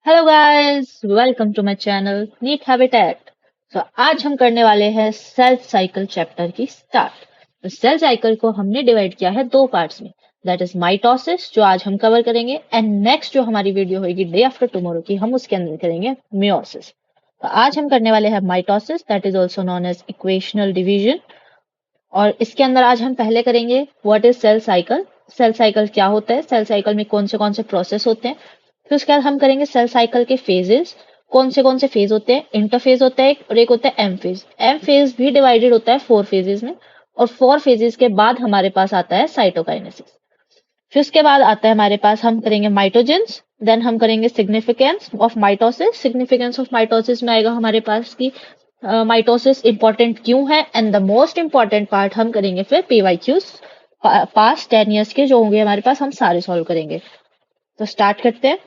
Hello guys, welcome to my channel NEET habitat. तो आज हम करने वाले हैं सेल साइकिल चैप्टर की स्टार्ट। तो सेल साइकिल को हमने डिवाइड किया है दो पार्ट्स में, दैट इज माइटोसिस जो आज हम कवर करेंगे, एंड नेक्स्ट जो हमारी वीडियो होगी डे आफ्टर टुमारो की, हम उसके अंदर करेंगे मियोसिस। तो आज हम करने वाले हैं mitosis, that is also known as equational division. और इसके अंदर आज हम पहले करेंगे what is cell cycle. Cell cycle क्या होता है, सेल साइकिल में कौन से प्रोसेस होते हैं। फिर उसके बाद हम करेंगे सेल साइकिल के फेजेस, कौन से फेज होते हैं। इंटरफेज होता है एक, और एक होता है एम फेज। एम फेज भी डिवाइडेड होता है फोर फेजेस में, और फोर फेजेस के बाद हमारे पास आता है साइटोकाइनेसिस। फिर उसके बाद आता है हमारे पास, हम करेंगे माइटोजेंस, देन हम करेंगे significance of mitosis. Significance of mitosis में आएगा हमारे पास की माइटोसिस इंपॉर्टेंट क्यों है, and the most important part हम करेंगे फिर पीवाईक्यूज पास्ट 10 years के जो होंगे हमारे पास, हम सारे सॉल्व करेंगे। तो स्टार्ट करते हैं।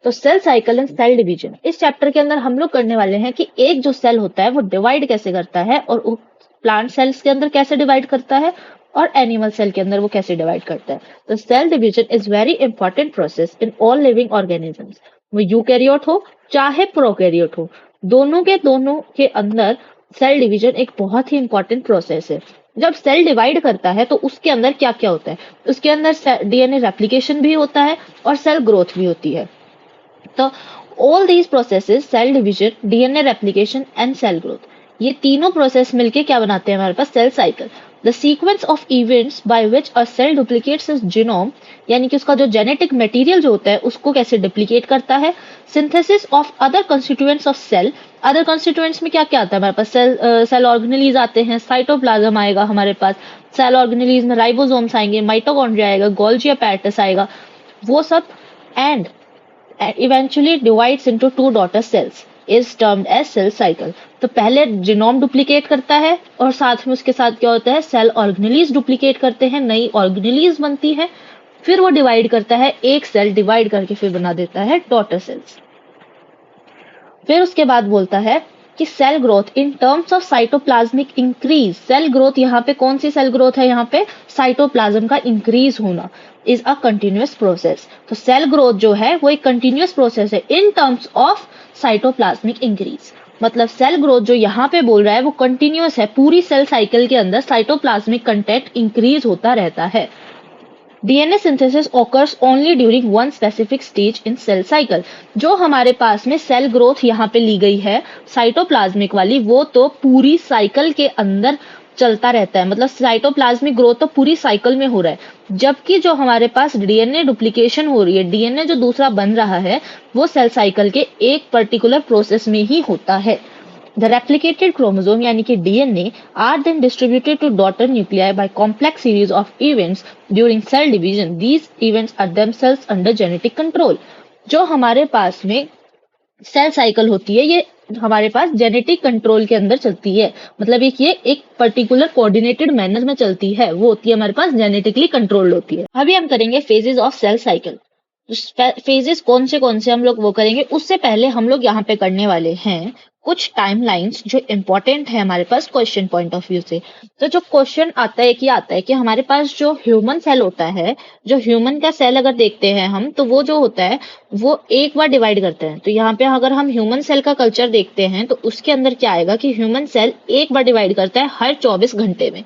तो cell cycle and cell division, इस चैप्टर के अंदर हम लोग करने वाले हैं कि एक जो सेल होता है वो डिवाइड कैसे करता है, और प्लांट सेल्स के अंदर कैसे डिवाइड करता है, और एनिमल सेल के अंदर वो कैसे डिवाइड करता है। तो cell division is very important process in all living organisms, वो यूकैरियोट हो चाहे प्रोकैरियोट हो, दोनों के अंदर सेल डिवीजन एक बहुत ही इंपॉर्टेंट प्रोसेस है। जब सेल डिवाइड करता है तो उसके अंदर क्या क्या होता है, उसके अंदर डीएनए रेप्लिकेशन भी होता है और सेल ग्रोथ भी होती है। तो all these processes, cell division, DNA replication and cell growth, ये तीनों प्रोसेस मिलके क्या बनाते हैं हमारे पास, cell cycle. The sequence of events by which a cell duplicates its genome, यानी कि उसका जो जेनेटिक मटेरियल जो होता है उसको कैसे डुप्लीकेट करता है। Synthesis of other constituents of cell, other constituents में क्या क्या आता है हमारे पास, सेल ऑर्गेनेलीज आते हैं, साइटोप्लाज्म आएगा हमारे पास, सेल ऑर्गेनेलीज में राइबोसोम्स आएंगे, माइटोकॉन्ड्रिया आएगा, गोल्जी apparatus आएगा, वो सब, and eventually divides into two daughter cells is termed as cell cycle। तो पहले जीनोम डुप्लीकेट करता है, और साथ में उसके साथ क्या होता है, सेल ऑर्गेनेलीज डुप्लीकेट करते हैं, नई ऑर्गेनेलीज बनती है, फिर वो डिवाइड करता है, एक सेल डिवाइड करके फिर बना देता है डॉटर सेल्स। फिर उसके बाद बोलता है कि cell growth in terms of cytoplasmic increase, cell growth, यहाँ पे कौन सी सेल ग्रोथ है, यहाँ पे साइटोप्लाज्म का इंक्रीज होना इज अ कंटिन्यूअस प्रोसेस। तो सेल ग्रोथ जो है वो एक कंटिन्यूअस प्रोसेस है इन टर्म्स ऑफ साइटोप्लाज्मिक इंक्रीज। मतलब सेल ग्रोथ जो यहाँ पे बोल रहा है वो कंटिन्यूअस है, पूरी सेल साइकिल के अंदर साइटोप्लाज्मिक कंटेंट इंक्रीज होता रहता है। DNA synthesis occurs only during one specific stage in cell cycle। जो हमारे पास में सेल ग्रोथ यहाँ पे ली गई है साइटोप्लाज्मिक वाली, वो तो पूरी साइकिल के अंदर चलता रहता है, मतलब साइटोप्लाज्मिक ग्रोथ तो पूरी साइकिल में हो रहा है। जबकि जो हमारे पास डीएनए डुप्लीकेशन हो रही है, डीएनए जो दूसरा बन रहा है, वो सेल साइकिल के एक पर्टिकुलर प्रोसेस में ही होता है। The replicated chromosome यानी कि DNA are then distributed to daughter nuclei by complex series of events during cell division. These events are themselves under genetic control। जो हमारे पास में सेल साइकिल होती है, ये हमारे पास जेनेटिक कंट्रोल के अंदर चलती है, मतलब ये एक पर्टिकुलर कोऑर्डिनेटेड मैनर में चलती है, वो होती है हमारे पास जेनेटिकली कंट्रोल्ड होती है। अभी हम करेंगे phases of cell cycle. Phases कौन से हम लोग वो करेंगे, उससे पहले हम लोग यहाँ पे करने वाले हैं कुछ टाइमलाइंस जो इंपॉर्टेंट है हमारे पास क्वेश्चन पॉइंट ऑफ व्यू से। तो जो क्वेश्चन आता है कि हमारे पास जो ह्यूमन सेल होता है, जो ह्यूमन का सेल अगर देखते हैं हम, तो वो जो होता है वो एक बार डिवाइड करते हैं। तो यहाँ पे अगर हम ह्यूमन सेल का कल्चर देखते हैं तो उसके अंदर क्या आएगा कि ह्यूमन सेल एक बार डिवाइड करता है हर 24 घंटे में,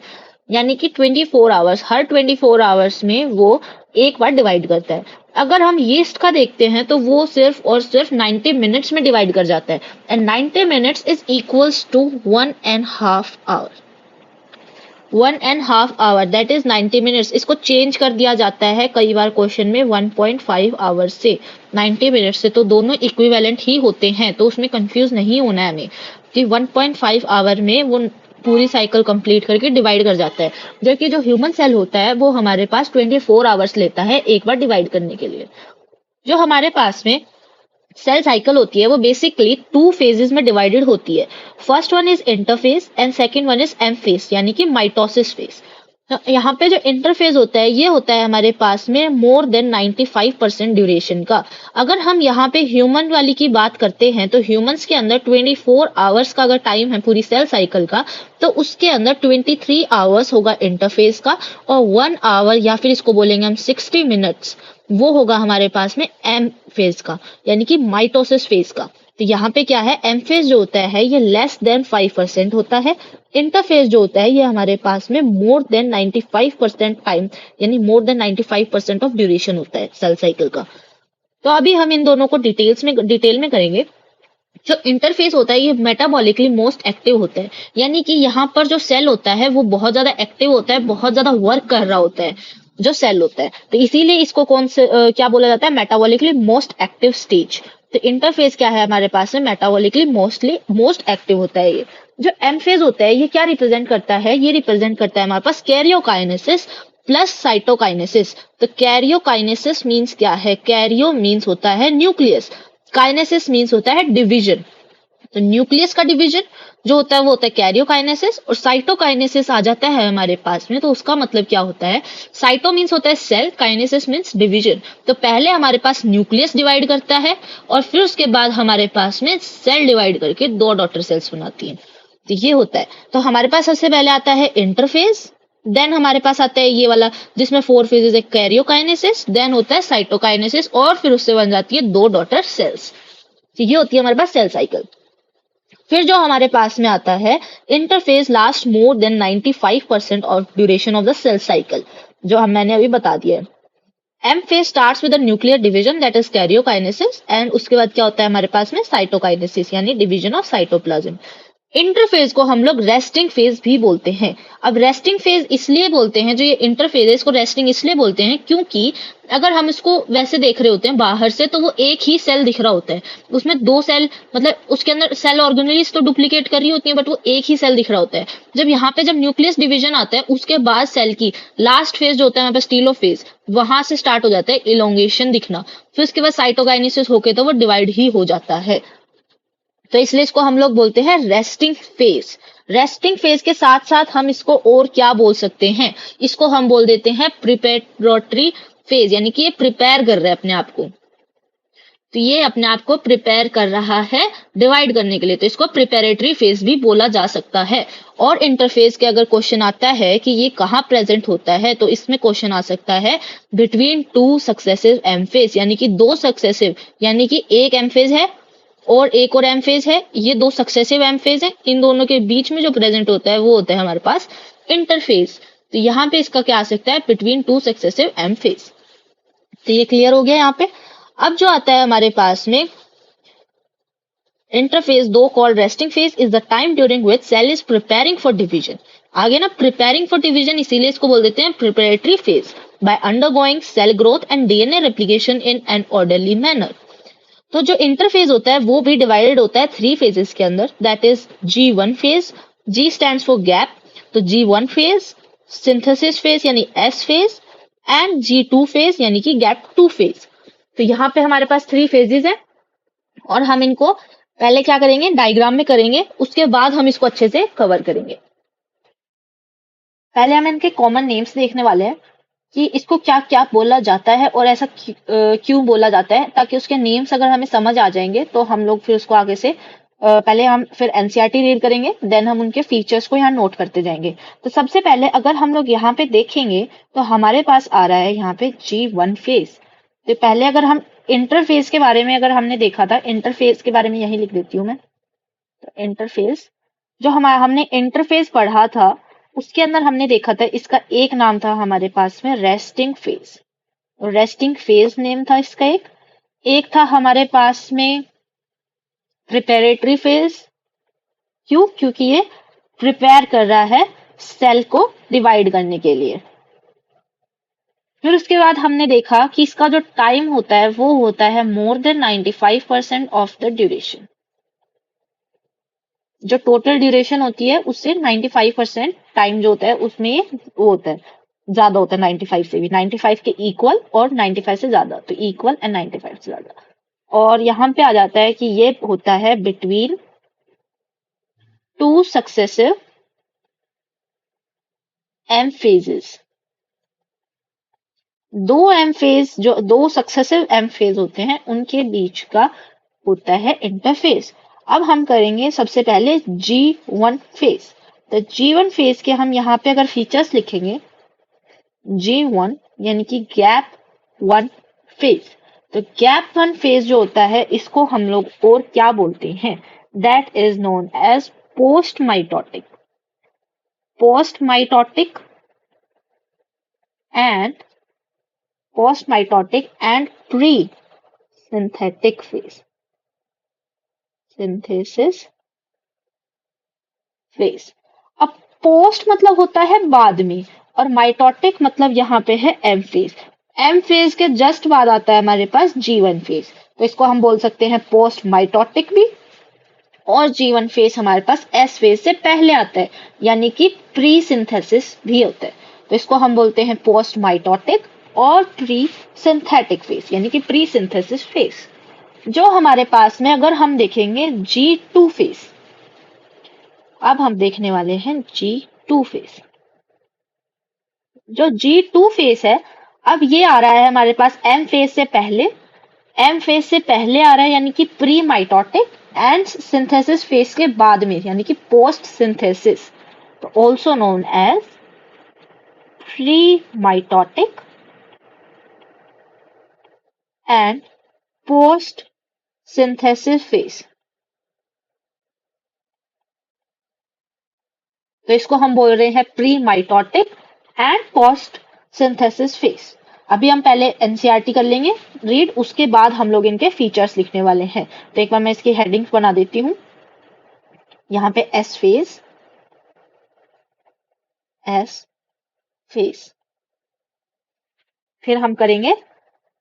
यानी कि 24 आवर्स, हर 24 आवर्स में वो एक बार डिवाइड करता है। अगर हम यीस्ट का देखते हैं तो वो सिर्फ और सिर्फ 90 मिनट्स में डिवाइड कर जाता है, and 90 minutes is equals to 1.5 hour. 1.5 hour that is 90 minutes. इसको चेंज कर दिया जाता है कई बार क्वेश्चन में 1.5 आवर्स से 90 मिनट्स से, तो दोनों इक्विवेलेंट ही होते हैं, तो उसमें कंफ्यूज नहीं होना है हमें कि 1.5 आवर में वो पूरी साइकिल कंप्लीट करके डिवाइड कर जाता है। जबकि जो ह्यूमन सेल होता है वो हमारे पास 24 आवर्स लेता है एक बार डिवाइड करने के लिए। जो हमारे पास में सेल साइकिल होती है वो बेसिकली टू फेजेस में डिवाइडेड होती है। First one is interphase and second one is M phase, यानी कि माइटोसिस फेज। यहाँ पे जो इंटरफेज होता है ये होता है हमारे पास में मोर देन 95% ड्यूरेशन का। अगर हम यहाँ पे ह्यूमन वाली की बात करते हैं तो ह्यूमंस के अंदर 24 आवर्स का अगर टाइम है पूरी सेल साइकिल का, तो उसके अंदर 23 आवर्स होगा इंटरफेज का, और 1 आवर या फिर इसको बोलेंगे हम 60 मिनट्स वो होगा हमारे पास में एम फेज का, यानी कि माइटोसिस फेज का। तो यहाँ पे क्या है, एम फेज जो होता है ये लेस देन 5% होता है। इंटरफेज जो होता है ये हमारे पास में मोर देन 95% टाइम, यानी मोर देन 95% ऑफ ड्यूरेशन होता है सेल साइकिल का। तो अभी हम इन दोनों को डिटेल में करेंगे। जो इंटरफेस होता है ये मेटाबॉलिकली मोस्ट एक्टिव होता है, यानी कि यहाँ पर जो सेल होता है वो बहुत ज्यादा एक्टिव होता है, बहुत ज्यादा वर्क कर रहा होता है जो सेल होता है। तो इसीलिए इसको कौन से क्या बोला जाता है, मेटाबॉलिकली मोस्ट एक्टिव स्टेज। तो इंटरफेस क्या है हमारे पास में, मेटाबॉलिकली मोस्ट एक्टिव होता है ये। जो एम फेज होता है ये क्या रिप्रेजेंट करता है, ये रिप्रेजेंट करता है हमारे पास कैरियोकाइनेसिस प्लस साइटोकाइनेसिस। तो कैरियोकाइनेसिस मीन्स क्या है, कैरियो मीन्स होता है न्यूक्लियस, काइनेसिस मीन्स होता है डिवीजन। तो न्यूक्लियस का डिवीजन जो होता है वो होता है कैरियोकाइनेसिस, और साइटोकाइनेसिस आ जाता है हमारे पास में। तो उसका मतलब क्या होता है, साइटो मीन्स होता है सेल, काइनेसिस मीन्स डिवीजन। तो पहले हमारे पास न्यूक्लियस डिवाइड करता है और फिर उसके बाद हमारे पास में सेल डिवाइड करके दो डॉटर सेल्स बनाती है। तो ये होता है। तो हमारे पास सबसे पहले आता है इंटरफेज, देन हमारे पास आता है ये वाला जिसमें 4 फेजेस है, कैरियोकाइनेसिस, देन होता है साइटोकाइनेसिस, और फिर उससे बन जाती है दो डॉटर सेल्स। तो ये होती है हमारे पास सेल साइकिल। फिर जो हमारे पास में आता है interphase last more than 95% of duration of the cell cycle, जो हम मैंने अभी बता दिया है। M phase starts with the nuclear division that is karyokinesis, and उसके बाद क्या होता है हमारे पास में साइटोकाइनेसिस, यानी डिवीजन ऑफ साइटोप्लाज्म। इंटरफेज को हम लोग रेस्टिंग फेज भी बोलते हैं। अब रेस्टिंग फेज इसलिए बोलते हैं, जो ये इंटरफेज है इसको रेस्टिंग इसलिए बोलते हैं क्योंकि अगर हम इसको वैसे देख रहे होते हैं बाहर से तो वो एक ही सेल दिख रहा होता है, उसमें दो सेल, मतलब उसके अंदर सेल ऑर्गेनेल्स तो डुप्लीकेट कर रही होती है बट वो एक ही सेल दिख रहा होता है। जब यहाँ पे जब न्यूक्लियस डिवीजन आता है उसके बाद सेल की लास्ट फेज जो होता है हमारे पास टीलोफेज, वहां से स्टार्ट हो जाता है इलोंगेशन दिखना, फिर उसके बाद साइटोकाइनेसिस होके तो वो डिवाइड ही हो जाता है। तो इसलिए इसको हम लोग बोलते हैं रेस्टिंग फेज। रेस्टिंग फेज के साथ साथ हम इसको और क्या बोल सकते हैं, इसको हम बोल देते हैं प्रिपेरेटरी फेज, यानी कि ये प्रिपेयर कर रहा है अपने आप को। तो ये अपने आप को प्रिपेयर कर रहा है डिवाइड करने के लिए, तो इसको प्रिपेरेटरी फेज भी बोला जा सकता है। और इंटरफेज के अगर क्वेश्चन आता है कि ये कहाँ प्रेजेंट होता है, तो इसमें क्वेश्चन आ सकता है between two successive M phase, यानी कि दो सक्सेसिव, यानी कि एक एम फेज है और एक और एम फेज है, ये दो सक्सेसिव एम फेज है, इन दोनों के बीच में जो प्रेजेंट होता है वो होता है हमारे पास इंटरफेज। तो यहाँ पे इसका क्या आ सकता है, between two successive M phase. तो ये क्लियर हो गया यहाँ पे। अब जो आता है हमारे पास में इंटरफेज दो called resting phase is the time during which cell is preparing for division. आगे ना प्रिपेयरिंग फॉर डिवीजन, इसीलिए इसको बोल देते हैं preparatory phase, by undergoing cell growth and DNA replication in an orderly manner. तो जो इंटरफेज होता है वो भी डिवाइडेड होता है 3 फेजेस के अंदर, that is G1 phase, G stands for gap, तो G1 फेज, सिंथेसिस फेज यानी S phase, and G2 phase यानी कि गैप 2 फेज। तो यहाँ पे हमारे पास 3 फेजेस हैं और हम इनको पहले क्या करेंगे, डायग्राम में करेंगे, उसके बाद हम इसको अच्छे से कवर करेंगे। पहले हम इनके कॉमन नेम्स देखने वाले हैं कि इसको क्या क्या बोला जाता है और ऐसा क्यों बोला जाता है, ताकि उसके नेम्स अगर हमें समझ आ जाएंगे तो हम लोग फिर उसको आगे से पहले हम फिर एनसीईआरटी रीड करेंगे, देन हम उनके फीचर्स को यहाँ नोट करते जाएंगे। तो सबसे पहले अगर हम लोग यहाँ पे देखेंगे तो हमारे पास आ रहा है यहाँ पे G1 फेज। तो पहले अगर हम इंटरफेस के बारे में अगर हमने देखा था, इंटरफेस के बारे में यही लिख देती हूँ मैं। तो इंटरफेस जो हमने इंटरफेस पढ़ा था उसके अंदर हमने देखा था इसका एक नाम था हमारे पास में resting phase, resting phase name था इसका। एक था हमारे पास में प्रिपेरेटरी फेज, क्यों, क्योंकि ये प्रिपेयर कर रहा है सेल को डिवाइड करने के लिए। फिर उसके बाद हमने देखा कि इसका जो टाइम होता है वो होता है मोर देन 95% ऑफ द ड्यूरेशन। जो टोटल ड्यूरेशन होती है उससे 95% टाइम जो होता है उसमें वो होता है, ज्यादा होता है 95 से भी, 95 के इक्वल और 95 से ज्यादा, तो इक्वल एंड 95 से ज्यादा। और यहाँ पे आ जाता है कि ये होता है between two successive M phases. दो एम फेज, जो दो सक्सेसिव एम फेज होते हैं उनके बीच का होता है इंटरफेज। अब हम करेंगे सबसे पहले G1 फेज। तो G1 फेज के हम यहाँ पे अगर फीचर्स लिखेंगे, G1 यानी कि गैप 1 फेज। तो गैप वन फेज जो होता है इसको हम लोग और क्या बोलते हैं? That is known as post mitotic. Post mitotic and post mitotic and pre synthetic phase. Synthesis phase. अब पोस्ट मतलब होता है बाद में, और माइटोटिक मतलब यहाँ पे है एम फेज। एम फेज के जस्ट बाद आता है हमारे पास जी1 फेज। तो इसको हम बोल सकते हैं पोस्ट माइटोटिक भी, और जी1 फेज हमारे पास एस फेज से पहले आता है, यानी कि प्री सिंथेसिस भी होता है। तो इसको हम बोलते हैं पोस्ट माइटोटिक और प्री सिंथेटिक फेज, यानी कि प्री सिंथेसिस फेज। जो हमारे पास में अगर हम देखेंगे जी2 फेज, अब हम देखने वाले हैं जी2 फेज। जो जी2 फेज है, अब ये आ रहा है हमारे पास एम फेज से पहले। एम फेज से पहले आ रहा है यानी कि pre mitotic, and synthesis phase के बाद में यानी कि पोस्ट सिंथेसिस, तो also known as pre mitotic and post synthesis phase. तो इसको हम बोल रहे हैं pre mitotic and post synthesis phase. अभी हम पहले एनसीईआरटी कर लेंगे रीड, उसके बाद हम लोग इनके फीचर्स लिखने वाले हैं। तो एक बार मैं इसकी हेडिंग्स बना देती हूँ। यहाँ पे एस फेज, एस फेज, फिर हम करेंगे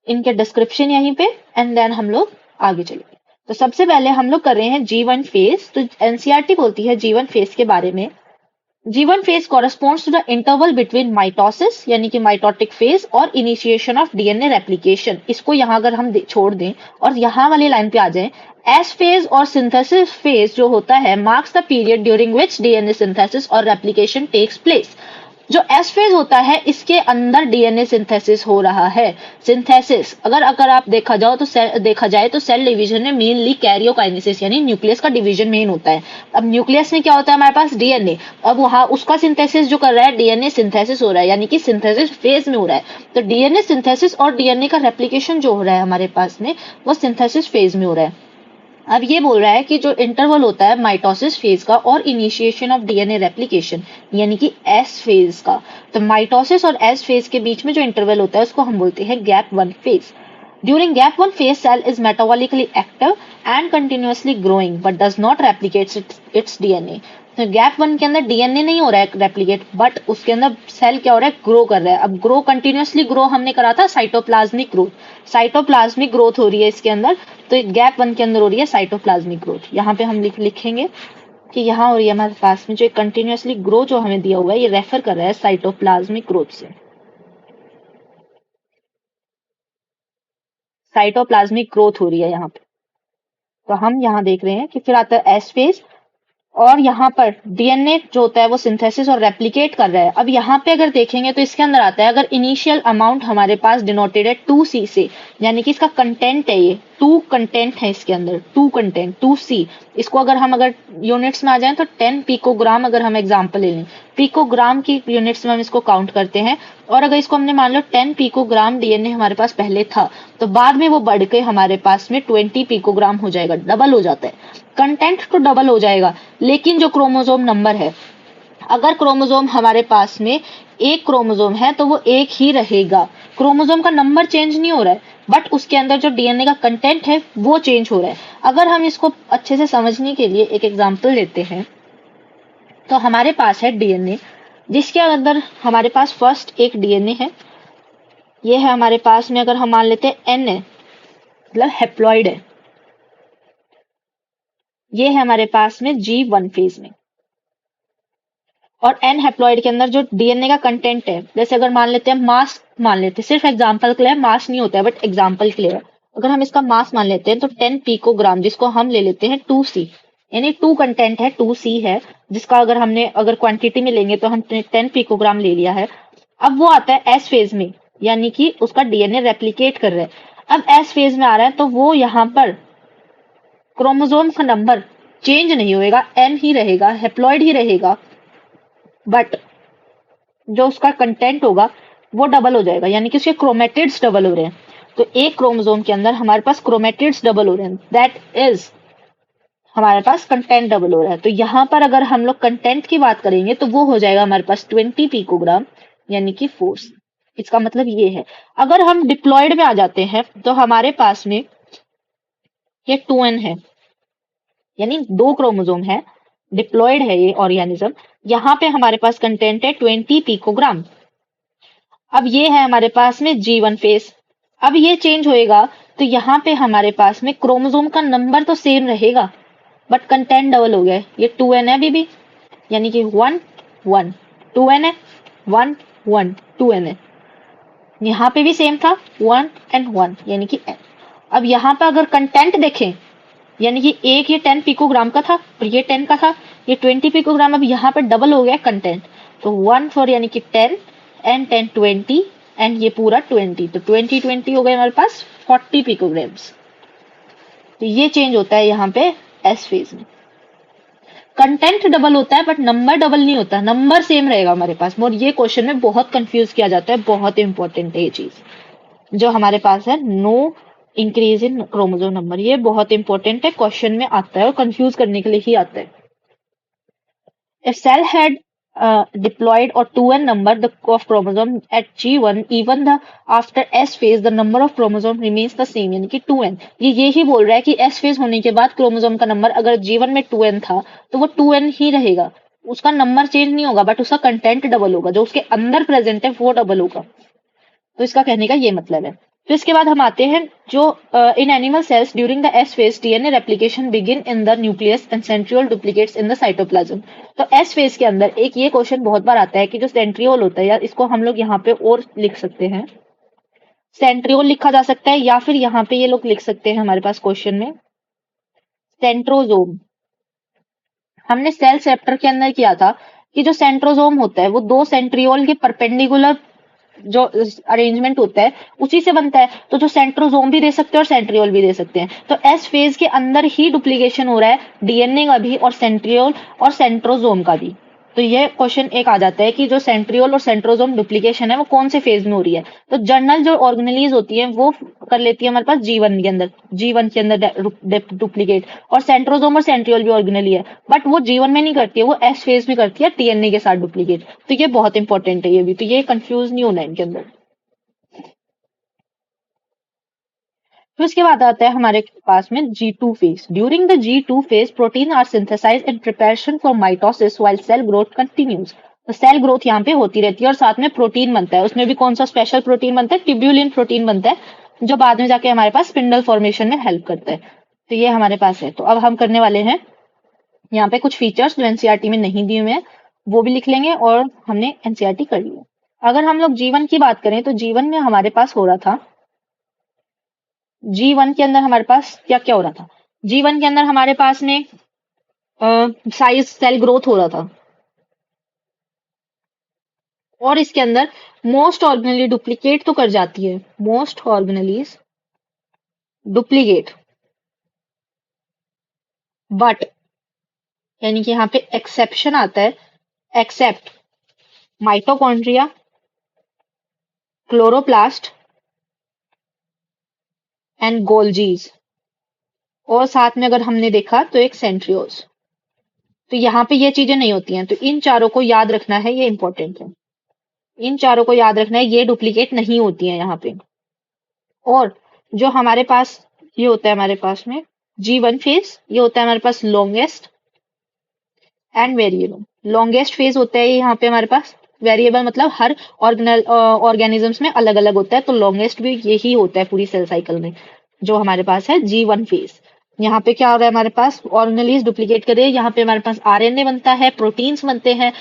इनके डिस्क्रिप्शन यहीं पे, एंड देन हम लोग आगे चलेंगे। तो सबसे पहले हम लोग कर रहे हैं जी1 फेज। तो एनसीईआरटी बोलती है जी1 फेज के बारे में, G1 phase corresponds to the interval between mitosis यानी कि माइटोटिक फेज और इनिशिएशन ऑफ डीएनए रेप्लिकेशन। इसको यहाँ अगर हम छोड़ दें और यहाँ वाली लाइन पे आ जाएं, एस फेज और सिंथेसिस फेज जो होता है marks the period during which DNA synthesis और रेप्लिकेशन टेक्स प्लेस। जो एस फेज होता है इसके अंदर डीएनए सिंथेसिस हो रहा है। सिंथेसिस अगर अगर आप देखा जाए तो सेल डिवीजन में मेनली कैरियोकाइनेसिस यानी न्यूक्लियस का डिवीजन मेन होता है। अब न्यूक्लियस में क्या होता है हमारे पास? डीएनए। अब वहां उसका सिंथेसिस जो कर रहा है डीएनए सिंथेसिस हो रहा है, यानी कि सिंथेसिस फेज में हो रहा है। तो डीएनए सिंथेसिस और डीएनए का रेप्लिकेशन जो हो रहा है हमारे पास में, वो सिंथेसिस फेज में हो रहा है। अब ये बोल रहा है कि जो इंटरवल होता है माइटोसिस फेज का और इनिशिएशन ऑफ डीएनए रेप्लिकेशन यानी कि एस फेज का, तो माइटोसिस और एस फेज के बीच में जो इंटरवल होता है उसको हम बोलते हैं gap one phase. During gap one phase cell is metabolically active and continuously growing but does not replicate its DNA. तो गैप वन के अंदर डीएनए नहीं हो रहा है रेप्लिकेट, बट उसके अंदर सेल क्या हो रहा है? ग्रो कर रहा है। अब ग्रो कंटिन्यूअसली ग्रो हमने करा था साइटोप्लाज्मिक ग्रोथ। साइटोप्लाज्मिक ग्रोथ हो रही है इसके अंदर, तो गैप वन के अंदर हो रही है साइटोप्लाज्मिक ग्रोथ। यहाँ पे हम लिखेंगे कि यहाँ हो रही है हमारे पास में जो कंटिन्यूअसली ग्रो जो हमें दिया हुआ है, ये रेफर कर रहा है साइटोप्लाज्मिक ग्रोथ से। साइटोप्लाज्मिक ग्रोथ हो रही है यहाँ पे। तो हम यहाँ देख रहे हैं कि फिर आता है एस फेज, और यहाँ पर डीएनए जो होता है वो सिंथेसिस और रेप्लिकेट कर रहा है। अब यहाँ पे अगर देखेंगे तो इसके अंदर आता है, अगर इनिशियल अमाउंट हमारे पास डिनोटेड है 2C से, यानी कि इसका कंटेंट है, ये 2 कंटेंट है इसके अंदर, 2 कंटेंट 2C। इसको अगर हम अगर यूनिट्स में आ जाए तो 10 पिकोग्राम अगर हम एग्जाम्पल ले लें, पिकोग्राम की यूनिट्स में हम इसको काउंट करते हैं। और अगर इसको हमने मान लो 10 पिकोग्राम डीएनए हमारे पास पहले था, तो बाद में वो बढ़ के हमारे पास में 20 पिकोग्राम हो जाएगा, डबल हो जाता है। कंटेंट तो डबल हो जाएगा, लेकिन जो क्रोमोसोम नंबर है, अगर क्रोमोसोम हमारे पास में एक क्रोमोसोम है तो वो एक ही रहेगा। क्रोमोसोम का नंबर चेंज नहीं हो रहा है, बट उसके अंदर जो डीएनए का कंटेंट है वो चेंज हो रहा है। अगर हम इसको अच्छे से समझने के लिए एक एग्जांपल लेते हैं, तो हमारे पास है डीएनए, जिसके अंदर हमारे पास फर्स्ट एक डीएनए है, ये है हमारे पास में, अगर हम मान लेते हैं एन है, मतलब हेप्लॉइड है, ये है हमारे पास में जी1 फेज में। और एन हेप्लॉइड के अंदर जो डीएनए का कंटेंट है, जैसे अगर मान लेते हैं मास, मान लेते हैं सिर्फ एग्जांपल के लिए, मास नहीं होता है बट एग्जांपल के लिए, अगर हम इसका मास मान लेते हैं तो 10 पिकोग्राम, जिसको हम ले लेते हैं 2C, यानी 2 कंटेंट है 2C है, जिसका अगर हमने अगर क्वांटिटी में लेंगे तो हम 10 पिकोग्राम ले लिया है। अब वो आता है एस फेज में, यानी कि उसका डीएनए रेप्लिकेट कर रहा है। अब एस फेज में आ रहा है तो वो यहाँ पर क्रोमोसोम का नंबर चेंज नहीं होएगा, एन ही रहेगा, हेप्लॉइड ही रहेगा, बट जो उसका कंटेंट होगा वो डबल हो जाएगा, यानी कि उसके क्रोमेटिड्स डबल हो रहे हैं। तो एक क्रोमोसोम के अंदर हमारे पास क्रोमेटिड्स डबल हो रहे हैं, दैट इज हमारे पास कंटेंट डबल हो रहा है। तो यहाँ पर अगर हम लोग कंटेंट की बात करेंगे तो वो हो जाएगा हमारे पास 20 पिकोग्राम यानी कि फोर्स। इसका मतलब ये है। अगर हम डिप्लॉयड में आ जाते हैं तो हमारे पास में ये 2n है, यानी 2 क्रोमोसोम है, डिप्लॉयड है ये ऑर्गेनिज्म। यहाँ पे हमारे पास कंटेंट है 20 पिकोग्राम। अब ये है हमारे पास में G1 फेस। अब ये चेंज होएगा तो यहाँ पे हमारे पास में क्रोमोसोम का नंबर तो सेम रहेगा बट कंटेंट डबल हो गया है। ये 2n है अभी भी, यानी कि 1 1 2n है, 1 1 2n है। यहाँ पे भी सेम था 1 and 1 यानी कि n। अब यहाँ पे अगर कंटेंट देखें, यानी कि एक ये 10 पिकोग्राम का था और ये 10 का था, ये 20 पिकोग्राम। अब यहाँ पे डबल हो गया कंटेंट, तो 1 4 यानी कि 10 एंड 10 20 एंड ये पूरा 20, तो 20 20 हो गए हमारे पास 40 पिकोग्राम्स। तो ये चेंज होता है यहाँ पे एस फेज में। कंटेंट डबल होता है बट नंबर डबल नहीं होता, नंबर सेम रहेगा हमारे पास। और ये क्वेश्चन में बहुत कंफ्यूज किया जाता है, बहुत इंपॉर्टेंट है ये चीज जो हमारे पास है, no increase in chromosome number. ये बहुत इंपॉर्टेंट है, क्वेश्चन में आता है और कंफ्यूज करने के लिए ही आता है। If cell had diploid or 2n number of chromosome at G1, even the after S phase, the number of chromosome remains the same, यानी कि 2n। ये यही बोल रहा है कि S phase होने के बाद क्रोमोसोम का नंबर अगर G1 में 2n था तो वो 2n ही रहेगा, उसका नंबर चेंज नहीं होगा बट उसका कंटेंट डबल होगा, जो उसके अंदर प्रेजेंट है वो डबल होगा। तो इसका कहने का ये मतलब है। फिर इसके बाद हम आते हैं जो in animal cells during the S phase DNA replication begin in the nucleus and centriole duplicates in the cytoplasm. तो एस फेज के अंदर एक ये क्वेश्चन बहुत बार आता है कि जो सेंट्रियोल होता है, या इसको हम लोग यहाँ पे और लिख सकते हैं, सेंट्रियोल लिखा जा सकता है, या फिर यहाँ पे ये लोग लिख सकते हैं हमारे पास क्वेश्चन में सेंट्रोजोम। हमने सेल चैप्टर के अंदर किया था कि जो सेंट्रोजोम होता है वो 2 सेंट्रियोल के परपेंडिकुलर जो अरेंजमेंट होता है उसी से बनता है। तो जो सेंट्रोजोम भी दे सकते हैं और सेंट्रियोल भी दे सकते हैं। तो एस फेज के अंदर ही डुप्लीकेशन हो रहा है डीएनए का भी और सेंट्रियोल और सेंट्रोजोम का भी। तो ये क्वेश्चन एक आ जाता है कि जो सेंट्रियोल और सेंट्रोजोम डुप्लीकेशन है वो कौन से फेज में हो रही है। तो जर्नल जो ऑर्गेनेलीज होती है वो कर लेती है हमारे पास G1 के अंदर, G1 के अंदर डुप्लीकेट, और सेंट्रोजोम और सेंट्रियोल भी ऑर्गेनेली है बट वो G1 में नहीं करती है, वो एस फेज में करती है डीएनए के साथ डुप्लीकेट। तो ये बहुत इंपॉर्टेंट है ये भी, तो ये कंफ्यूज नहीं होना है इनके अंदर। फिर उसके बाद आता है हमारे पास में G2 phase. During the G2 phase protein are synthesize in preparation for mitosis while cell growth continues. तो सेल ग्रोथ यहाँ पे होती रहती है और साथ में प्रोटीन बनता है। उसमें भी कौन सा स्पेशल प्रोटीन बनता है, ट्यूब्यूलिन प्रोटीन बनता है, जो बाद में जाके हमारे पास स्पिंडल फॉर्मेशन में हेल्प करता है। तो ये हमारे पास है। तो अब हम करने वाले हैं यहाँ पे कुछ फीचर्स जो एनसीईआरटी में नहीं दिए हुए हैं वो भी लिख लेंगे, और हमने एनसीईआरटी कर ली है। अगर हम लोग G1 की बात करें तो G1 में हमारे पास हो रहा था, G1 के अंदर हमारे पास क्या क्या हो रहा था। G1 के अंदर हमारे पास में साइज सेल ग्रोथ हो रहा था, और इसके अंदर मोस्ट ऑर्गेनेली डुप्लीकेट तो कर जाती है, मोस्ट ऑर्गेनेलीज डुप्लीकेट, बट यानी कि यहाँ पे एक्सेप्शन आता है, एक्सेप्ट माइटोकॉन्ड्रिया, क्लोरोप्लास्ट एंड गोल्जीज, और साथ में अगर हमने देखा तो एक सेंट्रियोल्स। तो यहाँ पे ये चीजें नहीं होती हैं, तो इन चारों को याद रखना है, ये इंपॉर्टेंट है। इन चारों को याद रखना है, ये डुप्लीकेट नहीं होती हैं यहाँ पे। और जो हमारे पास ये होता है हमारे पास में G1 फेज, ये होता है हमारे पास longest and variable. Longest phase होता है यहाँ पे हमारे पास, वेरिएबल मतलब हर ऑर्गेनिजम्स में अलग अलग होता है, तो लॉन्गेस्ट भी यही होता है पूरी सेल साइकिल में। जो हमारे पास है G1 फेज, यहाँ पे क्या हो रहा है हमारे पास, ऑर्गेनेलीज डुप्लीकेट कर रहे हैं, यहाँ पे हमारे पास आरएनए बनता है, प्रोटीन्स बनते हैं,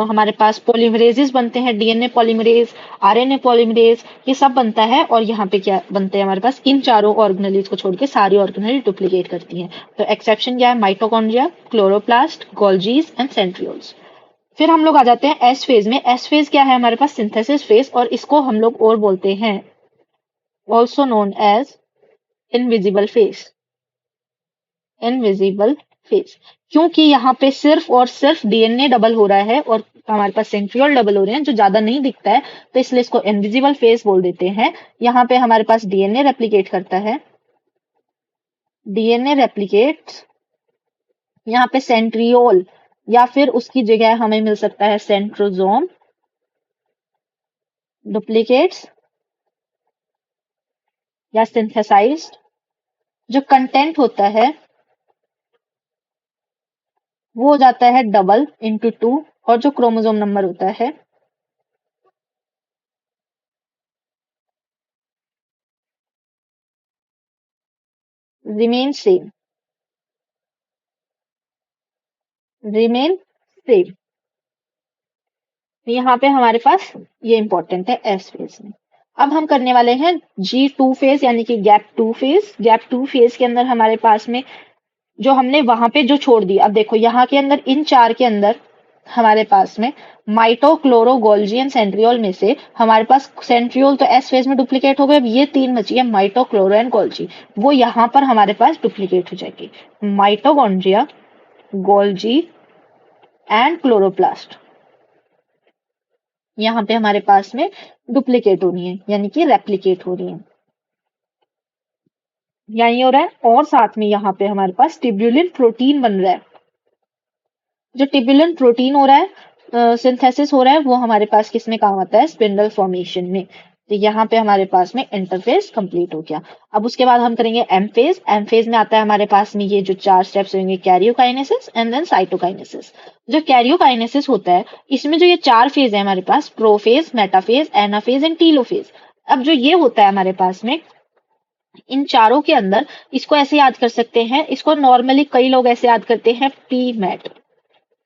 हमारे पास पॉलीमरेजेस बनते हैं, डीएनए पॉलीमरेज, आरएनए पॉलीमरेज, ये सब बनता है। और यहाँ पे क्या बनते हैं हमारे पास, इन चारों ऑर्गेनेलीज को छोड़ के सारी ऑर्गेनेली डुप्लीकेट करती हैं। तो एक्सेप्शन क्या है, माइटोकॉन्ड्रिया, क्लोरोप्लास्ट, गोल्जीज एंड सेंट्रियोल्स। फिर हम लोग आ जाते हैं एस फेज में। एस फेज क्या है हमारे पास, सिंथेसिस फेज, और इसको हम लोग और बोलते हैं also known as invisible phase, invisible phase, क्योंकि यहाँ पे सिर्फ और सिर्फ डीएनए डबल हो रहा है और हमारे पास सेंट्रियोल डबल हो रहे हैं जो ज्यादा नहीं दिखता है, तो इसलिए इसको इनविजिबल फेज बोल देते हैं। यहाँ पे हमारे पास डीएनए रेप्लिकेट करता है, डीएनए रेप्लिकेट्स, यहाँ पे सेंट्रियोल या फिर उसकी जगह हमें मिल सकता है सेंट्रोजोम डुप्लीकेट्स या सिंथेसाइज्ड। जो कंटेंट होता है वो हो जाता है डबल इंटू 2, और जो क्रोमोसोम नंबर होता है रिमेन सेम, रिमेन सेम। यहाँ पे हमारे पास ये इंपॉर्टेंट है एस फेज में। अब हम करने वाले हैं G2 फेज यानी कि गैप 2 फेज। गैप 2 फेज के अंदर हमारे पास में जो हमने वहां पे जो छोड़ दी, अब देखो यहाँ के अंदर इन चार के अंदर हमारे पास में माइटो क्लोरो गोल्जी एंड सेंट्रियोल में से हमारे पास सेंट्रियोल तो एस फेज में डुप्लीकेट हो गए। अब ये तीन बची है माइटो क्लोरो एंड गोल्जी, वो यहाँ पर हमारे पास डुप्लीकेट हो जाएगी। माइटोकॉन्ड्रिया, गोल्जी एंड क्लोरोप्लास्ट यहाँ पे हमारे पास में डुप्लीकेट हो रही है यानी कि रेप्लिकेट हो रही है, यही हो रहा है। और साथ में यहाँ पे हमारे पास टिब्यूलिन प्रोटीन बन रहा है। जो टिब्यूलिन प्रोटीन हो रहा है, सिंथेसिस हो रहा है, वो हमारे पास किस में काम आता है, स्पिंडल फॉर्मेशन में। तो यहाँ पे हमारे पास में इंटरफेज कंप्लीट हो गया। अब उसके बाद हम करेंगे एम फेज। एम फेज में आता है हमारे पास में ये जो चार स्टेप्स होंगे, कैरियोकाइनेसिस एंड देन साइटोकाइनेसिस। जो कैरियोकाइनेसिस होता है इसमें जो ये चार फेज है हमारे पास, prophase, metaphase, anaphase and telophase. अब जो ये होता है हमारे पास में इन चारों के अंदर, इसको ऐसे याद कर सकते हैं, इसको नॉर्मली कई लोग ऐसे याद करते हैं पी मैट,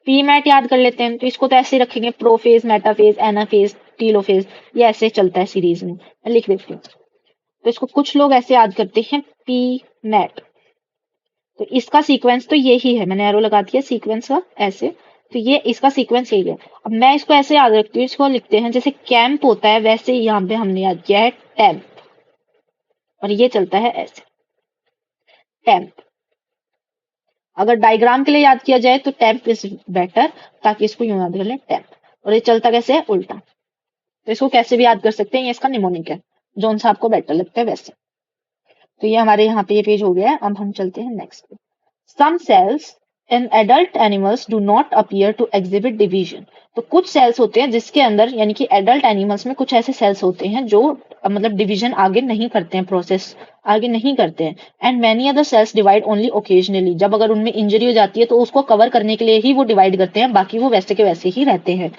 पी मैट याद कर लेते हैं। तो इसको तो ऐसे रखेंगे, प्रोफेज, मेटाफेज, एनाफेज, टीलोफेज, ये ऐसे चलता है सीरीज में। मैं लिख देती हूँ। तो इसको कुछ लोग ऐसे याद करते हैं पी मैट। तो इसका सीक्वेंस तो यही है, मैंने एरो लगा दिया सीक्वेंस का ऐसे। तो ये इसका सीक्वेंस यही है। अब मैं इसको ऐसे याद रखती हूँ, इसको लिखते हैं जैसे कैंप होता है वैसे यहाँ पे हमने याद किया है टैम्प, और ये चलता है ऐसे टैम्प। अगर डायग्राम के लिए याद किया जाए तो टेम्प इज बेटर, ताकि इसको यूं याद कर लें टेम्प। और ये चलता कैसे है, उल्टा। तो इसको कैसे भी याद कर सकते हैं, ये इसका निमोनिक है, जो सा आपको बेटर लगता है वैसे। तो ये हमारे यहाँ पे ये पेज हो गया है। अब हम चलते हैं नेक्स्ट पे। Some cells in adult animals do not appear to exhibit division. तो कुछ सेल्स होते हैं जिसके अंदर, यानी कि एडल्ट एनिमल्स में कुछ ऐसे सेल्स होते हैं जो मतलब डिवीजन आगे नहीं करते हैं, प्रोसेस आगे नहीं करते हैं। And many other sales divide only occasionally. जब अगर उनमें इंजरी हो जाती है तो उसको कवर करने के लिए ही वो डिवाइड करते हैं, बाकी वो वैसे के वैसे ही रहते हैं।